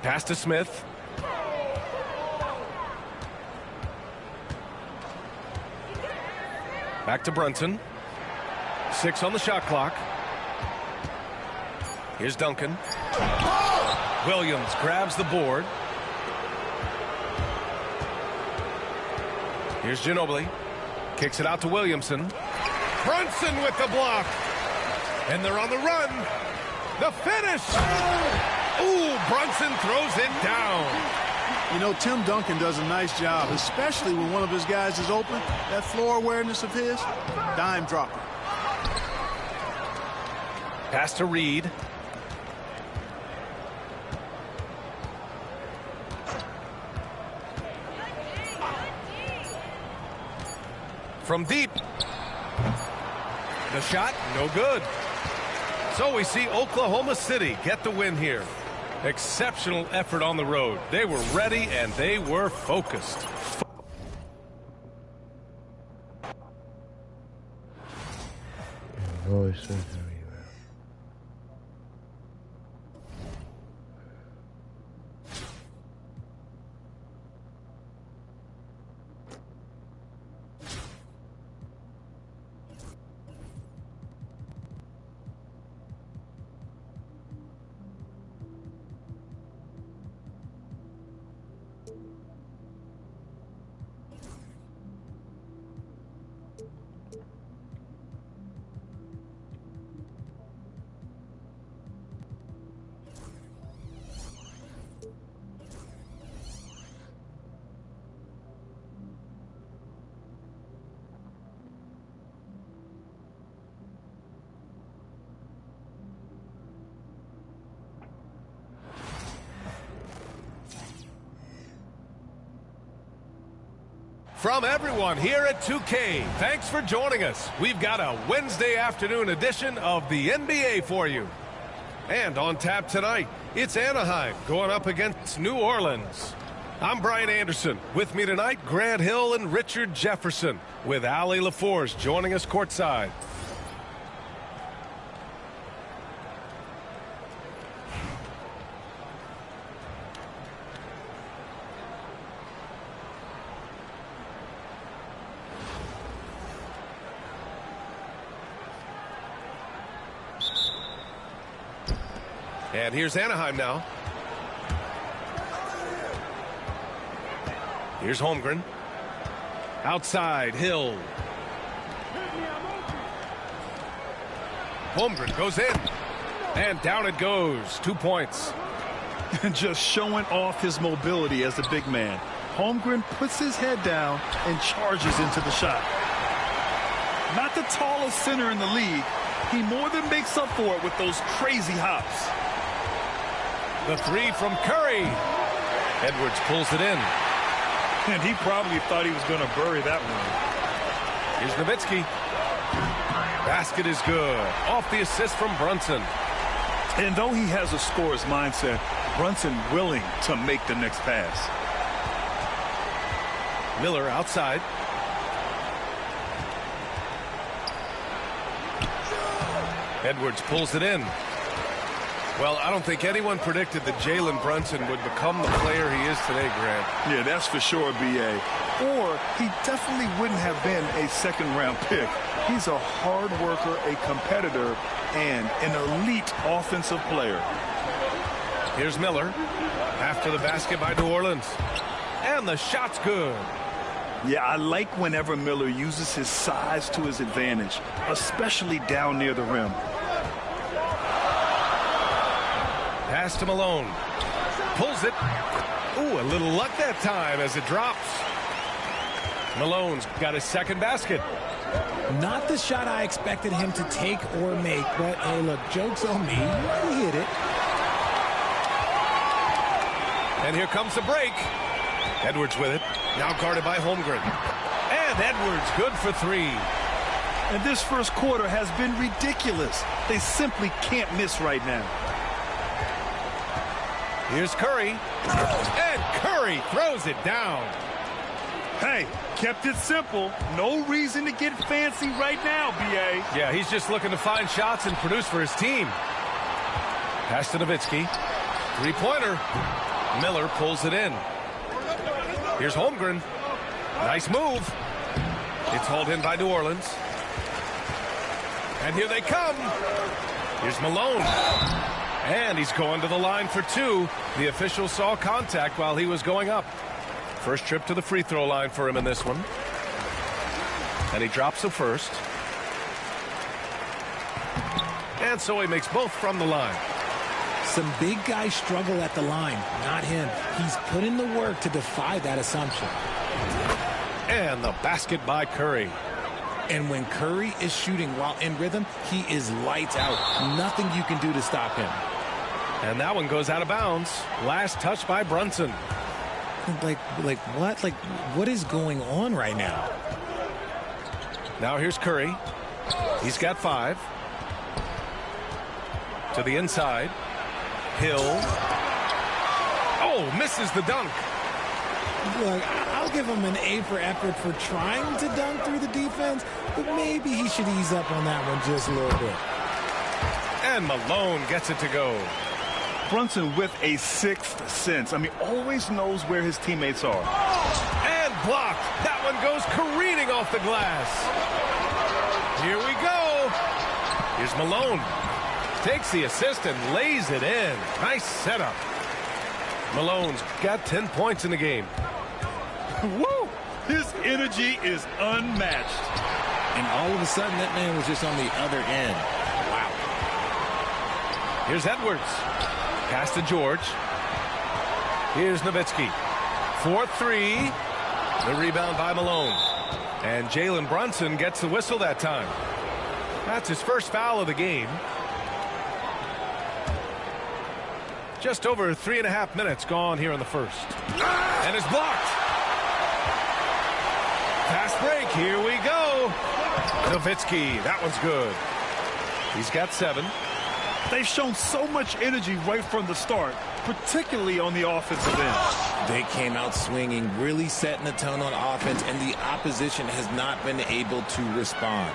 Pass to Smith. Back to Brunson. 6 on the shot clock. Here's Duncan. Williams grabs the board. Here's Ginobili. Kicks it out to Williamson. Brunson with the block. And they're on the run. The finish. Ooh, Brunson throws it down.
You know, Tim Duncan does a nice job, especially when one of his guys is open. That floor awareness of his, dime dropper.
Pass to Reed. From deep. The shot, no good. So we see Oklahoma City get the win here. Exceptional effort on the road. They were ready and they were focused. From everyone here at 2K, thanks for joining us. We've got a Wednesday afternoon edition of the NBA for you. And on tap tonight, it's Anaheim going up against New Orleans. I'm Brian Anderson. With me tonight, Grant Hill and Richard Jefferson, with Allie LaForce joining us courtside. And here's Anaheim now. Here's Holmgren. Outside, Hill. Holmgren goes in. And down it goes. 2 points.
Just showing off his mobility as a big man. Holmgren puts his head down and charges into the shot. Not the tallest center in the league, he more than makes up for it with those crazy hops.
The three from Curry. Edwards pulls it in.
And he probably thought he was going to bury that one.
Here's Nowitzki. Basket is good. Off the assist from Brunson.
And though he has a scorer's mindset, Brunson willing to make the next pass.
Miller outside. Edwards pulls it in. Well, I don't think anyone predicted that Jalen Brunson would become the player he is today, Grant.
Yeah, that's for sure, B.A. Or he definitely wouldn't have been a second-round pick. He's a hard worker, a competitor, and an elite offensive player.
Here's Miller. After the basket by New Orleans. And the shot's good.
Yeah, I like whenever Miller uses his size to his advantage, especially down near the rim.
Pass to Malone. Pulls it. Ooh, a little luck that time as it drops. Malone's got his second basket.
Not the shot I expected him to take or make, but hey, look, joke's on me. He hit it.
And here comes the break. Edwards with it. Now guarded by Holmgren. And Edwards good for three.
And this first quarter has been ridiculous. They simply can't miss right now.
Here's Curry. And Curry throws it down.
Hey, kept it simple. No reason to get fancy right now, B.A.
Yeah, he's just looking to find shots and produce for his team. Pass to Nowitzki. Three-pointer. Miller pulls it in. Here's Holmgren. Nice move. It's hauled in by New Orleans. And here they come. Here's Malone. And he's going to the line for two. The official saw contact while he was going up. First trip to the free throw line for him in this one. And he drops the first. And so he makes both from the line.
Some big guys struggle at the line, not him. He's put in the work to defy that assumption.
And the basket by Curry.
And when Curry is shooting while in rhythm, he is lights out. Nothing you can do to stop him.
And that one goes out of bounds. Last touch by Brunson.
Like what? Like, what is going on right now?
Now here's Curry. He's got 5. To the inside. Hill. Oh, misses the dunk.
Look, I'll give him an A for effort for trying to dunk through the defense, but maybe he should ease up on that one just a little bit.
And Malone gets it to go.
Brunson with a sixth sense. I mean, always knows where his teammates are.
And blocked. That one goes careening off the glass. Here we go. Here's Malone. Takes the assist and lays it in. Nice setup. Malone's got 10 points in the game.
Woo! His energy is unmatched.
And all of a sudden, that man was just on the other end. Wow.
Here's Edwards. Pass to George. Here's Nowitzki. 4-3. The rebound by Malone. And Jalen Brunson gets the whistle that time. That's his first foul of the game. Just over 3.5 minutes gone here in the first. And it's blocked. Fast break. Here we go. Nowitzki. That one's good. He's got 7.
They've shown so much energy right from the start, particularly on the offensive end.
They came out swinging, really setting the tone on offense, and the opposition has not been able to respond.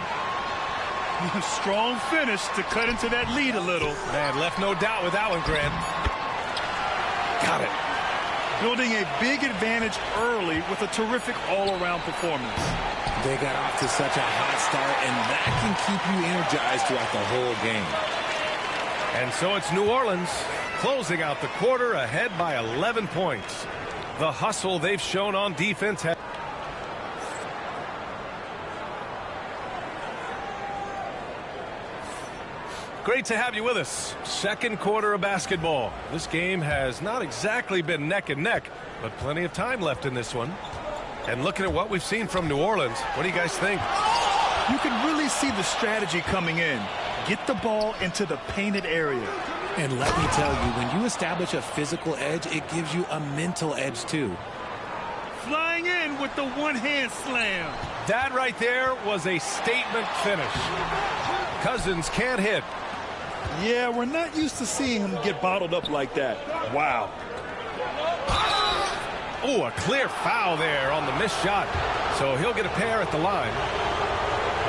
Strong finish to cut into that lead a little.
Man, left no doubt with that one, Grant. Got it.
Building a big advantage early with a terrific all-around performance.
They got off to such a hot start, and that can keep you energized throughout the whole game.
And so it's New Orleans closing out the quarter ahead by 11 points. The hustle they've shown on defense has... Great to have you with us. Second quarter of basketball. This game has not exactly been neck and neck, but plenty of time left in this one. And looking at what we've seen from New Orleans, what do you guys think?
You can really see the strategy coming in. Get the ball into the painted area.
And let me tell you, when you establish a physical edge, it gives you a mental edge too.
Flying in with the one-hand slam.
That right there was a statement finish. Cousins can't hit.
Yeah, we're not used to seeing him get bottled up like that. Wow.
Oh, a clear foul there on the missed shot. So he'll get a pair at the line.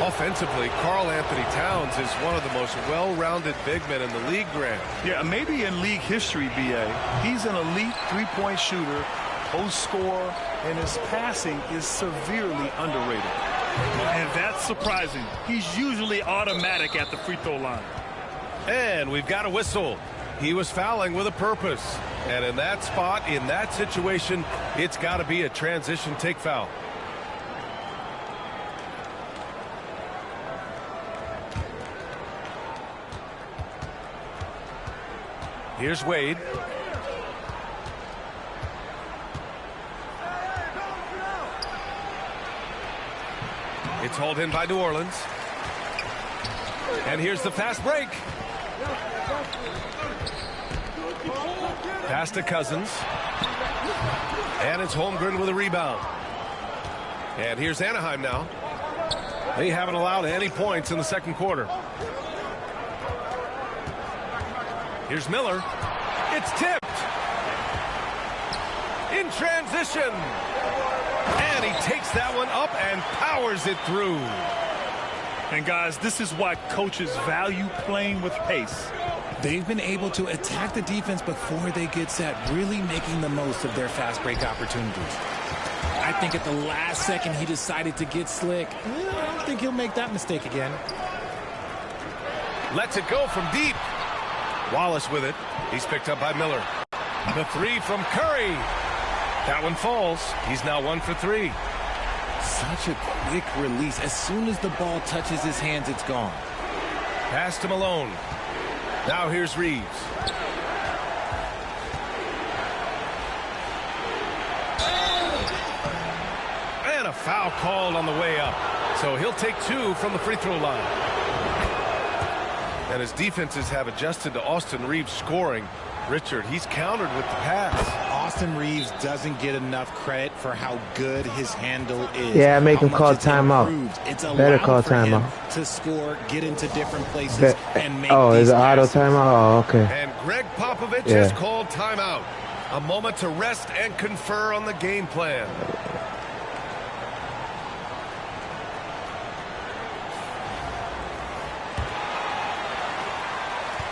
Offensively, Karl Anthony Towns is one of the most well-rounded big men in the league, Grant.
Yeah, maybe in league history, B.A. He's an elite three-point shooter, post scorer, and his passing is severely underrated. And that's surprising. He's usually automatic at the free throw line.
And we've got a whistle. He was fouling with a purpose. And in that spot, in that situation, it's got to be a transition take foul. Here's Wade. It's hauled in by New Orleans. And here's the fast break. Pass to Cousins. And it's Holmgren with a rebound. And here's Anaheim now. They haven't allowed any points in the second quarter. Here's Miller. It's tipped. In transition. And he takes that one up and powers it through.
And guys, this is why coaches value playing with pace.
They've been able to attack the defense before they get set, really making the most of their fast break opportunities. I think at the last second he decided to get slick. I don't think he'll make that mistake again.
Lets it go from deep. Wallace with it. He's picked up by Miller. The three from Curry. That one falls. He's now 1 for 3.
Such a quick release. As soon as the ball touches his hands, it's gone.
Pass to Malone. Now here's Reeves. And a foul called on the way up. So he'll take 2 from the free throw line. And his defenses have adjusted to Austin Reeves scoring. Richard, he's countered with the pass.
Austin Reeves doesn't get enough credit for how good his handle is.
Yeah, make him call timeout.
It's
better call timeout.
To score, get into different places, and make
is it auto
passes.
timeout? Oh, okay.
And Greg Popovich has called timeout. A moment to rest and confer on the game plan.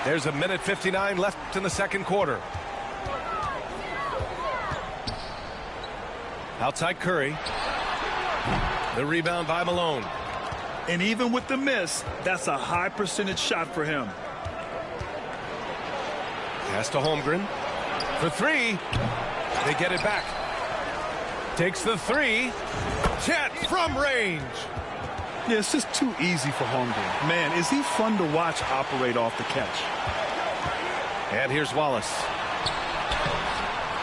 There's 1:59 left in the second quarter. Outside Curry. The rebound by Malone.
And even with the miss, that's a high percentage shot for him.
Pass to Holmgren. For 3. They get it back. Takes the 3. Chet from range.
Yeah, it's just too easy for Holmgren. Man, is he fun to watch operate off the catch.
And here's Wallace.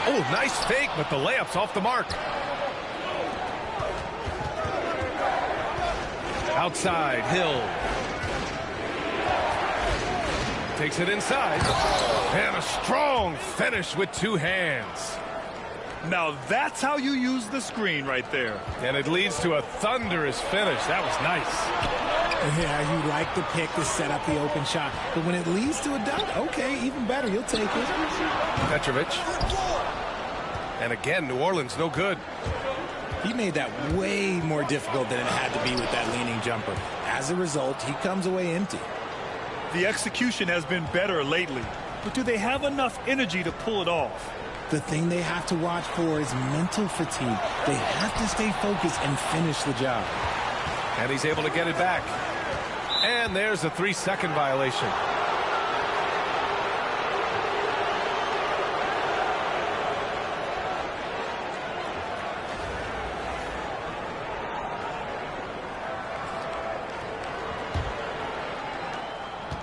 Oh, nice fake, but the layup's off the mark. Outside, Hill. Takes it inside. And a strong finish with 2 hands.
Now that's how you use the screen right there.
And it leads to a thunderous finish. That was nice.
Yeah, you like the pick to set up the open shot. But when it leads to a dunk, okay, even better. You'll take it.
Petrovic. And again, New Orleans no good.
He made that way more difficult than it had to be with that leaning jumper. As a result, he comes away empty.
The execution has been better lately, but do they have enough energy to pull it off?
The thing they have to watch for is mental fatigue. They have to stay focused and finish the job.
And he's able to get it back. And there's a 3-second violation.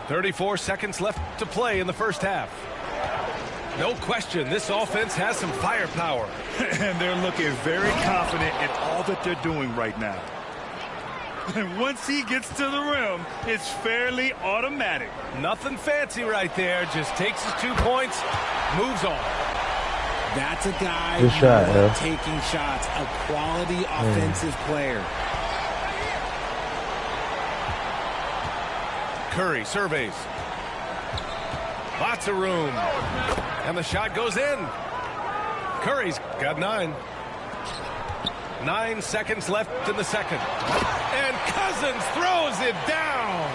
34 seconds left to play in the first half. No question, this offense has some firepower.
And they're looking very confident in all that they're doing right now. And once he gets to the rim, it's fairly automatic.
Nothing fancy right there. Just takes his 2 points, moves on.
That's a guy
Good shot,
who's taking shots, a quality offensive player.
Curry surveys. Lots of room. And the shot goes in. Curry's got 9. 9 seconds left in the second. And Cousins throws it down.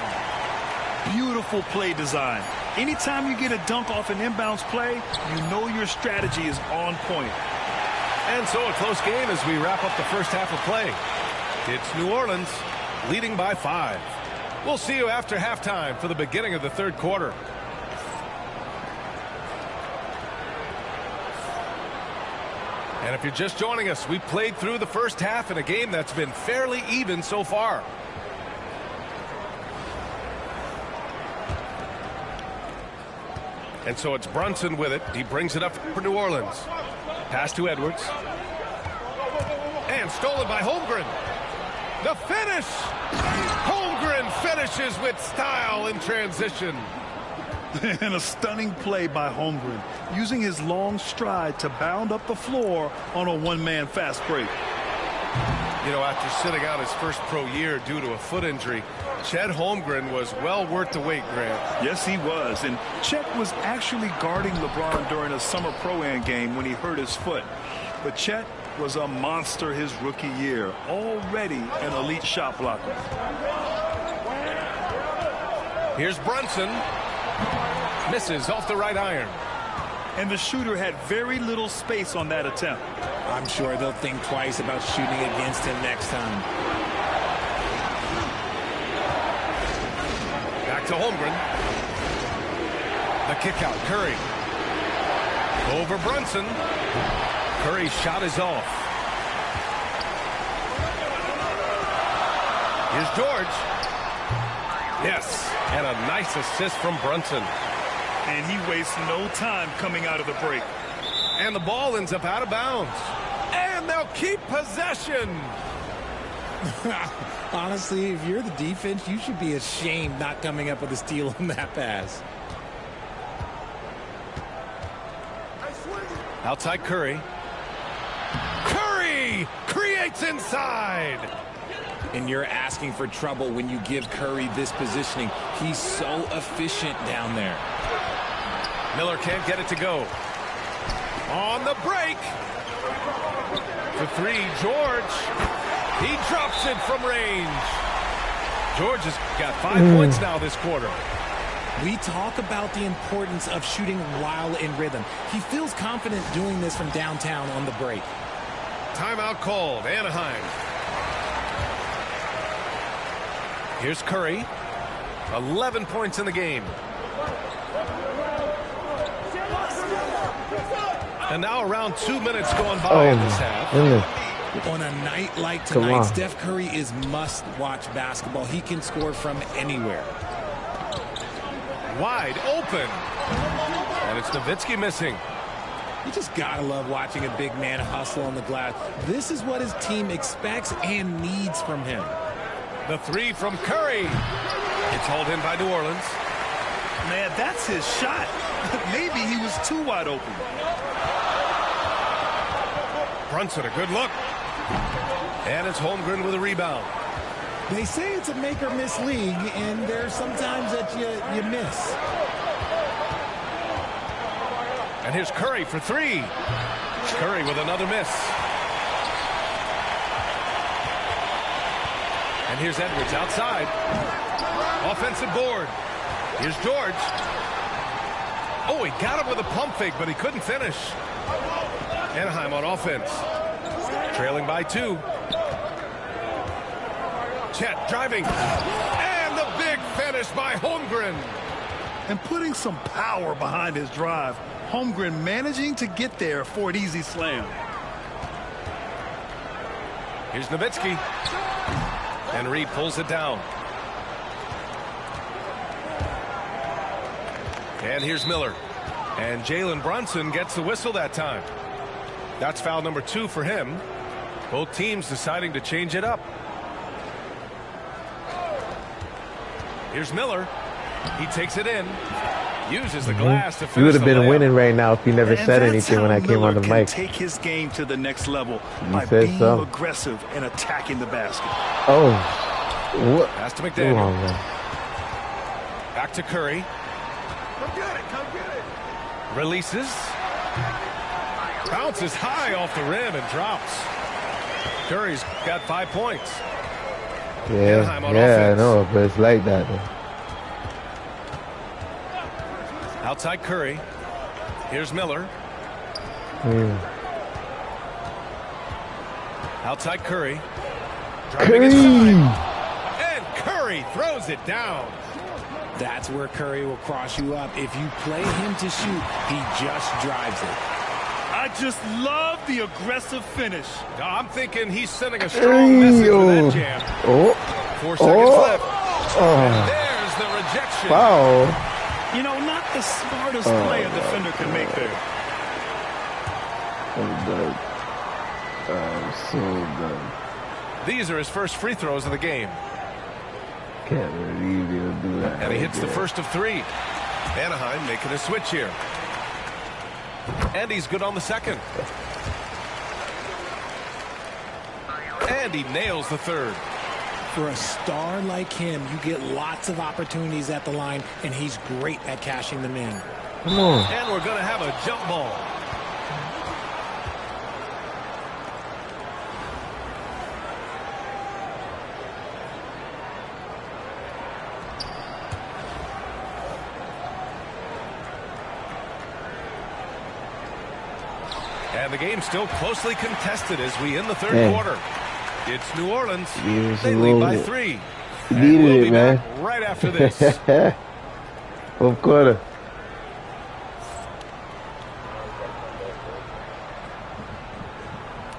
Beautiful play design. Anytime you get a dunk off an inbounds play, you know your strategy is on point.
And so a close game as we wrap up the first half of play. It's New Orleans leading by 5. We'll see you after halftime for the beginning of the third quarter. And if you're just joining us, we played through the first half in a game that's been fairly even so far. And so it's Brunson with it. He brings it up for New Orleans. Pass to Edwards. And stolen by Holmgren. The finish! Holmgren finishes with style in transition.
And a stunning play by Holmgren, using his long stride to bound up the floor on a one-man fast break.
You know, after sitting out his first pro year due to a foot injury, Chet Holmgren was well worth the wait, Grant.
Yes, he was. And Chet was actually guarding LeBron during a summer pro-am game when he hurt his foot. But Chet was a monster his rookie year, already an elite shot blocker.
Here's Brunson. Misses off the right iron.
And the shooter had very little space on that attempt.
I'm sure they'll think twice about shooting against him next time.
Back to Holmgren. The kick out, Curry. Over Brunson. Curry's shot is off. Here's George. Yes, and a nice assist from Brunson.
And he wastes no time coming out of the break.
And the ball ends up out of bounds. And they'll keep possession.
Honestly, if you're the defense, you should be ashamed not coming up with a steal on that pass.
Outside Curry. Curry creates inside.
And you're asking for trouble when you give Curry this positioning. He's so efficient down there.
Miller can't get it to go. On the break. For 3, George. He drops it from range. George has got 5 points now this quarter.
We talk about the importance of shooting while in rhythm. He feels confident doing this from downtown on the break.
Timeout called, Anaheim. Here's Curry. 11 points in the game. And now around 2 minutes gone by in this half.
On a night like tonight, Steph Curry is must-watch basketball. He can score from anywhere.
Wide open. And it's Nowitzki missing.
You just gotta love watching a big man hustle on the glass. This is what his team expects and needs from him.
The 3 from Curry. It's hauled in by New Orleans.
Man, that's his shot. Maybe he was too wide open.
Brunson, a good look. And it's Holmgren with a rebound.
They say it's a make-or-miss league, and there's sometimes that you miss.
And here's Curry for 3. Curry with another miss. And here's Edwards outside. Offensive board. Here's George. Oh, he got him with a pump fake, but he couldn't finish. Anaheim on offense. Trailing by 2. Chet driving. And the big finish by Holmgren.
And putting some power behind his drive. Holmgren managing to get there for an easy slam.
Here's Nowitzki. And Reed pulls it down. And here's Miller. And Jalen Brunson gets the whistle that time. That's foul number 2 for him. Both teams deciding to change it up. Here's Miller. He takes it in. Uses the glass to finish.
You would have been winning right now if you never said anything when I came on the mic.
Take his game to the next level by being aggressive and attacking the basket.
Oh, what?
Pass to McDaniel. Back to Curry.
Come get it. Come get it.
Releases. Bounces high off the rim and drops. Curry's got 5 points.
Yeah, I know, but it's like that.
Outside Curry. Here's Miller. Outside Curry. Driving inside. And Curry throws it down.
That's where Curry will cross you up. If you play him to shoot, he just drives it.
I just love the aggressive finish.
No, I'm thinking he's sending a strong message with that jam. 4 seconds left. And there's the rejection.
Wow.
You know, not the smartest play a defender can make there.
I'm so done.
These are his first free throws of the game.
Can't believe he'll do that.
And he hits the first of 3. Anaheim making a switch here. And he's good on the second. And he nails the third.
For a star like him, you get lots of opportunities at the line, and he's great at cashing them in.
Come on.
And we're going to have a jump ball. And the game's still closely contested as we end the third quarter. It's New Orleans. They lead by 3. And we'll be back right after this.
Fourth quarter.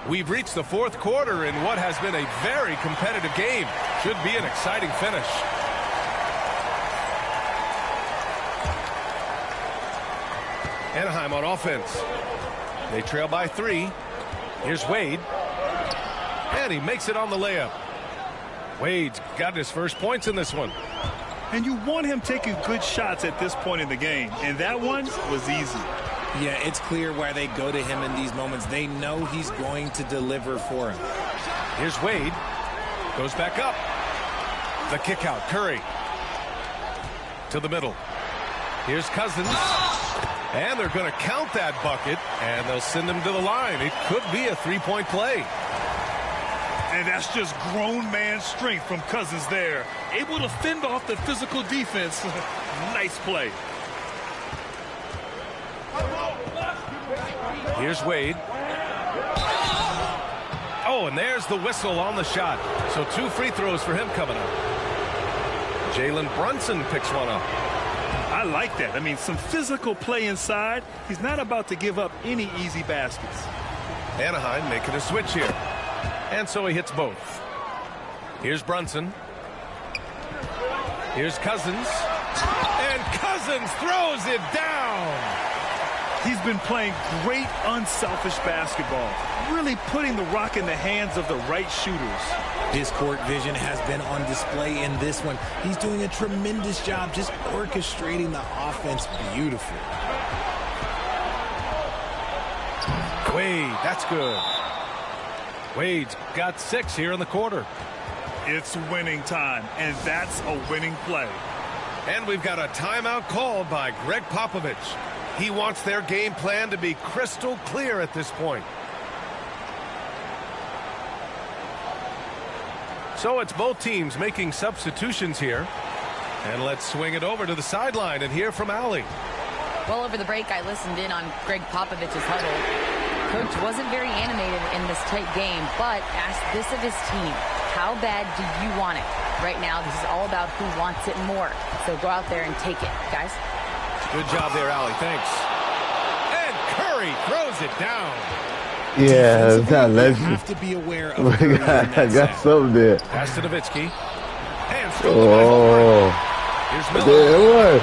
We've reached the fourth quarter in what has been a very competitive game. Should be an exciting finish. Anaheim on offense. They trail by 3. Here's Wade. And he makes it on the layup. Wade's got his first points in this one.
And you want him taking good shots at this point in the game. And that one was easy.
Yeah, it's clear why they go to him in these moments. They know he's going to deliver for him.
Here's Wade. Goes back up. The kick out. Curry. To the middle. Here's Cousins. And they're going to count that bucket. And they'll send him to the line. It could be a 3-point play.
And that's just grown man strength from Cousins there. Able to fend off the physical defense. Nice play.
Here's Wade. Oh, and there's the whistle on the shot. So 2 free throws for him coming up. Jalen Brunson picks one up.
I like that. I mean, some physical play inside. He's not about to give up any easy baskets.
Anaheim making a switch here. And so he hits both. Here's Brunson. Here's Cousins. And Cousins throws it down.
He's been playing great unselfish basketball. Really putting the rock in the hands of the right shooters.
His court vision has been on display in this one. He's doing a tremendous job just orchestrating the offense beautifully.
Wade, that's good. Wade's got 6 here in the quarter.
It's winning time, and that's a winning play.
And we've got a timeout called by Greg Popovich. He wants their game plan to be crystal clear at this point. So it's both teams making substitutions here. And let's swing it over to the sideline and hear from Allie.
Well, over the break, I listened in on Greg Popovich's huddle. Coach wasn't very animated in this tight game, but asked this of his team. How bad do you want it? Right now, this is all about who wants it more. So go out there and take it, guys.
Good job there, Allie. Thanks. And Curry throws it down.
Yeah, that legend.
You have to be aware of
I got something there.
Pass to Nowitzki. And stolen by Holmgren. Here's Miller.
There it was.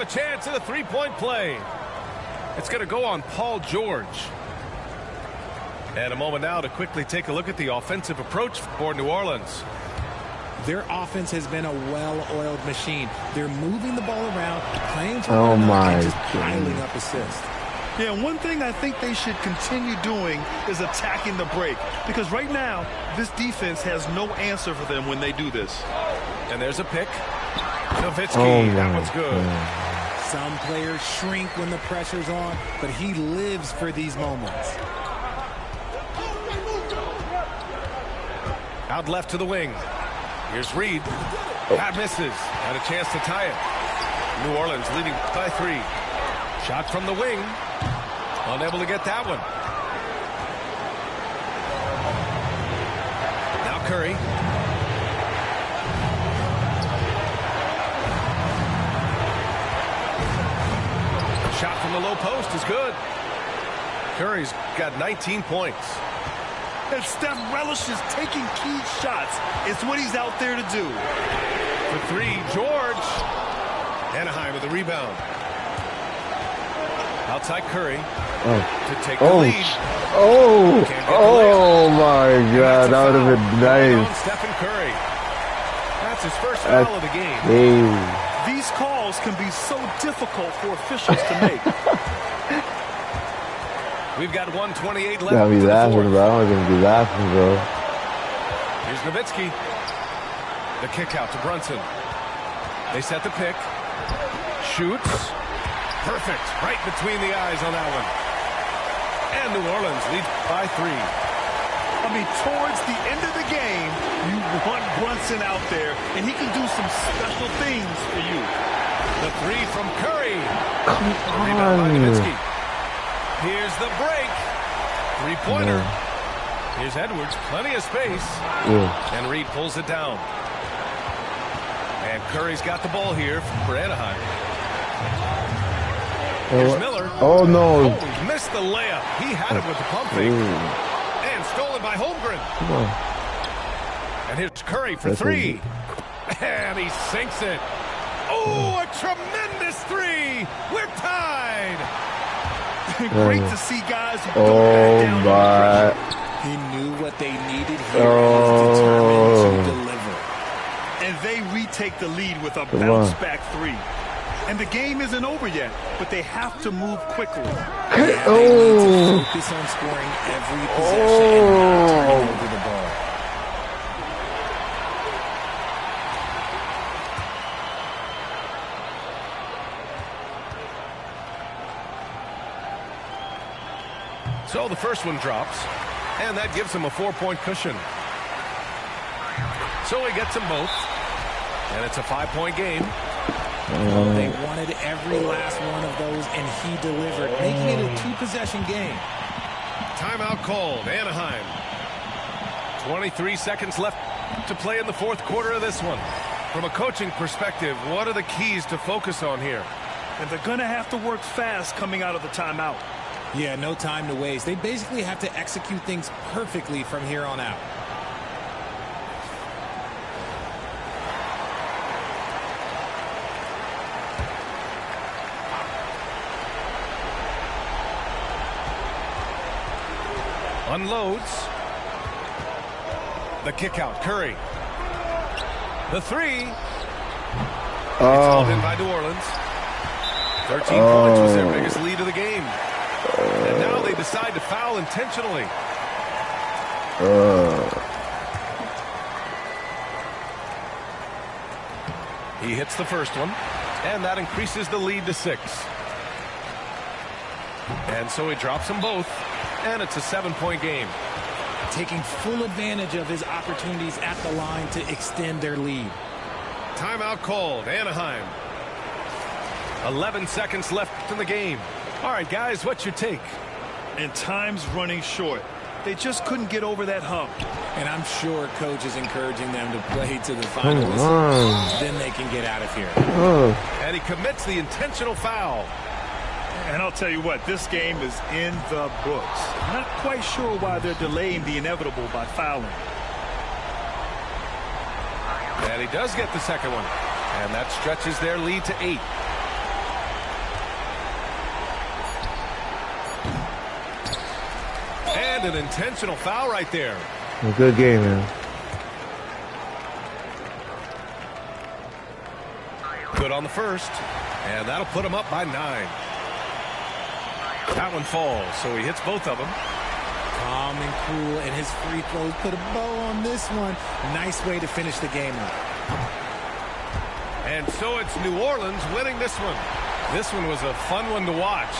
chance at a three-point play. It's going to go on Paul George. And a moment now to quickly take a look at the offensive approach for New Orleans.
Their offense has been a well-oiled machine. They're moving the ball around, playing to
and
just piling up assists.
Yeah, one thing I think they should continue doing is attacking the break. Because right now, this defense has no answer for them when they do this.
And there's a pick. Nowitzki, that one's good.
Some players shrink when the pressure's on, but he lives for these moments.
Out left to the wing. Here's Reed. That misses. Had a chance to tie it. New Orleans leading by 3. Shot from the wing. Unable to get that one. Now Curry. Shot from the low post is good. Curry's got 19 points.
And Steph relishes taking key shots. It's what he's out there to do.
For 3, George. Anaheim with the rebound. Outside Curry to take the lead.
Oh my God, that would have been nice.
Stephen Curry. That's his first foul of the game.
These calls can be so difficult for officials to make.
We've got 1:28 left.
Gotta be laughing, bro. I'm gonna be laughing, bro.
Here's Nowitzki. The kick out to Brunson. They set the pick. Shoots. Perfect. Right between the eyes on that one. And New Orleans leads by 3.
I mean, towards the end of the game, you want Brunson out there, and he can do some special things for you.
The 3 from Curry.
Come
Rebound by
on.
Nowitzki. Here's the break. 3-pointer. Here's Edwards. Plenty of space. And Reed pulls it down. And Curry's got the ball here for Anaheim. Here's Miller.
Oh, no.
Oh, he missed the layup. He had it with the pump fake. And stolen by Holmgren.
Come on.
And here's Curry for 3. And he sinks it. Oh, a tremendous 3. We're tied.
Great to see guys who don't back down under pressure.
He knew what they needed here and was determined to deliver.
And they retake the lead with a bounce-back 3. And the game isn't over yet, but they have to move quickly.
They need to focus on scoring every possession and not turning over the ball.
So the first one drops, and that gives him a 4-point cushion. So he gets them both, and it's a 5-point game.
They wanted every last one of those, and he delivered, making it a 2-possession game.
Timeout called, Anaheim. 23 seconds left to play in the 4th quarter of this one. From a coaching perspective, what are the keys to focus on here?
And they're going to have to work fast coming out of the timeout.
Yeah, no time to waste. They basically have to execute things perfectly from here on out.
Unloads. The kick out, Curry. The 3. It's hauled in by New Orleans. 13 points was their biggest lead of the game. And now they decide to foul intentionally. He hits the first one, and that increases the lead to 6. And so he drops them both, and it's a 7-point game.
Taking full advantage of his opportunities at the line to extend their lead.
Timeout called, Anaheim. 11 seconds left in the game. All right, guys, what's your take?
And time's running short. They just couldn't get over that hump.
And I'm sure coach is encouraging them to play to the final whistle. Then they can get out of here.
And he commits the intentional foul.
And I'll tell you what, this game is in the books. Not quite sure why they're delaying the inevitable by fouling.
And he does get the second one. And that stretches their lead to 8. And an intentional foul right there.
A good game, man.
Good on the first. And that'll put him up by 9. That one falls, so he hits both of them.
Calm and cool, and his free throws put a bow on this one. Nice way to finish the game up.
And so it's New Orleans winning this one. This one was a fun one to watch.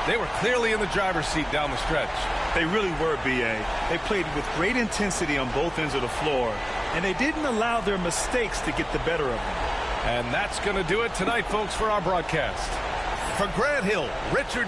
They were clearly in the driver's seat down the stretch.
They really were, B.A. They played with great intensity on both ends of the floor, and they didn't allow their mistakes to get the better of them.
And that's going to do it tonight, folks, for our broadcast. For Grant Hill, Richard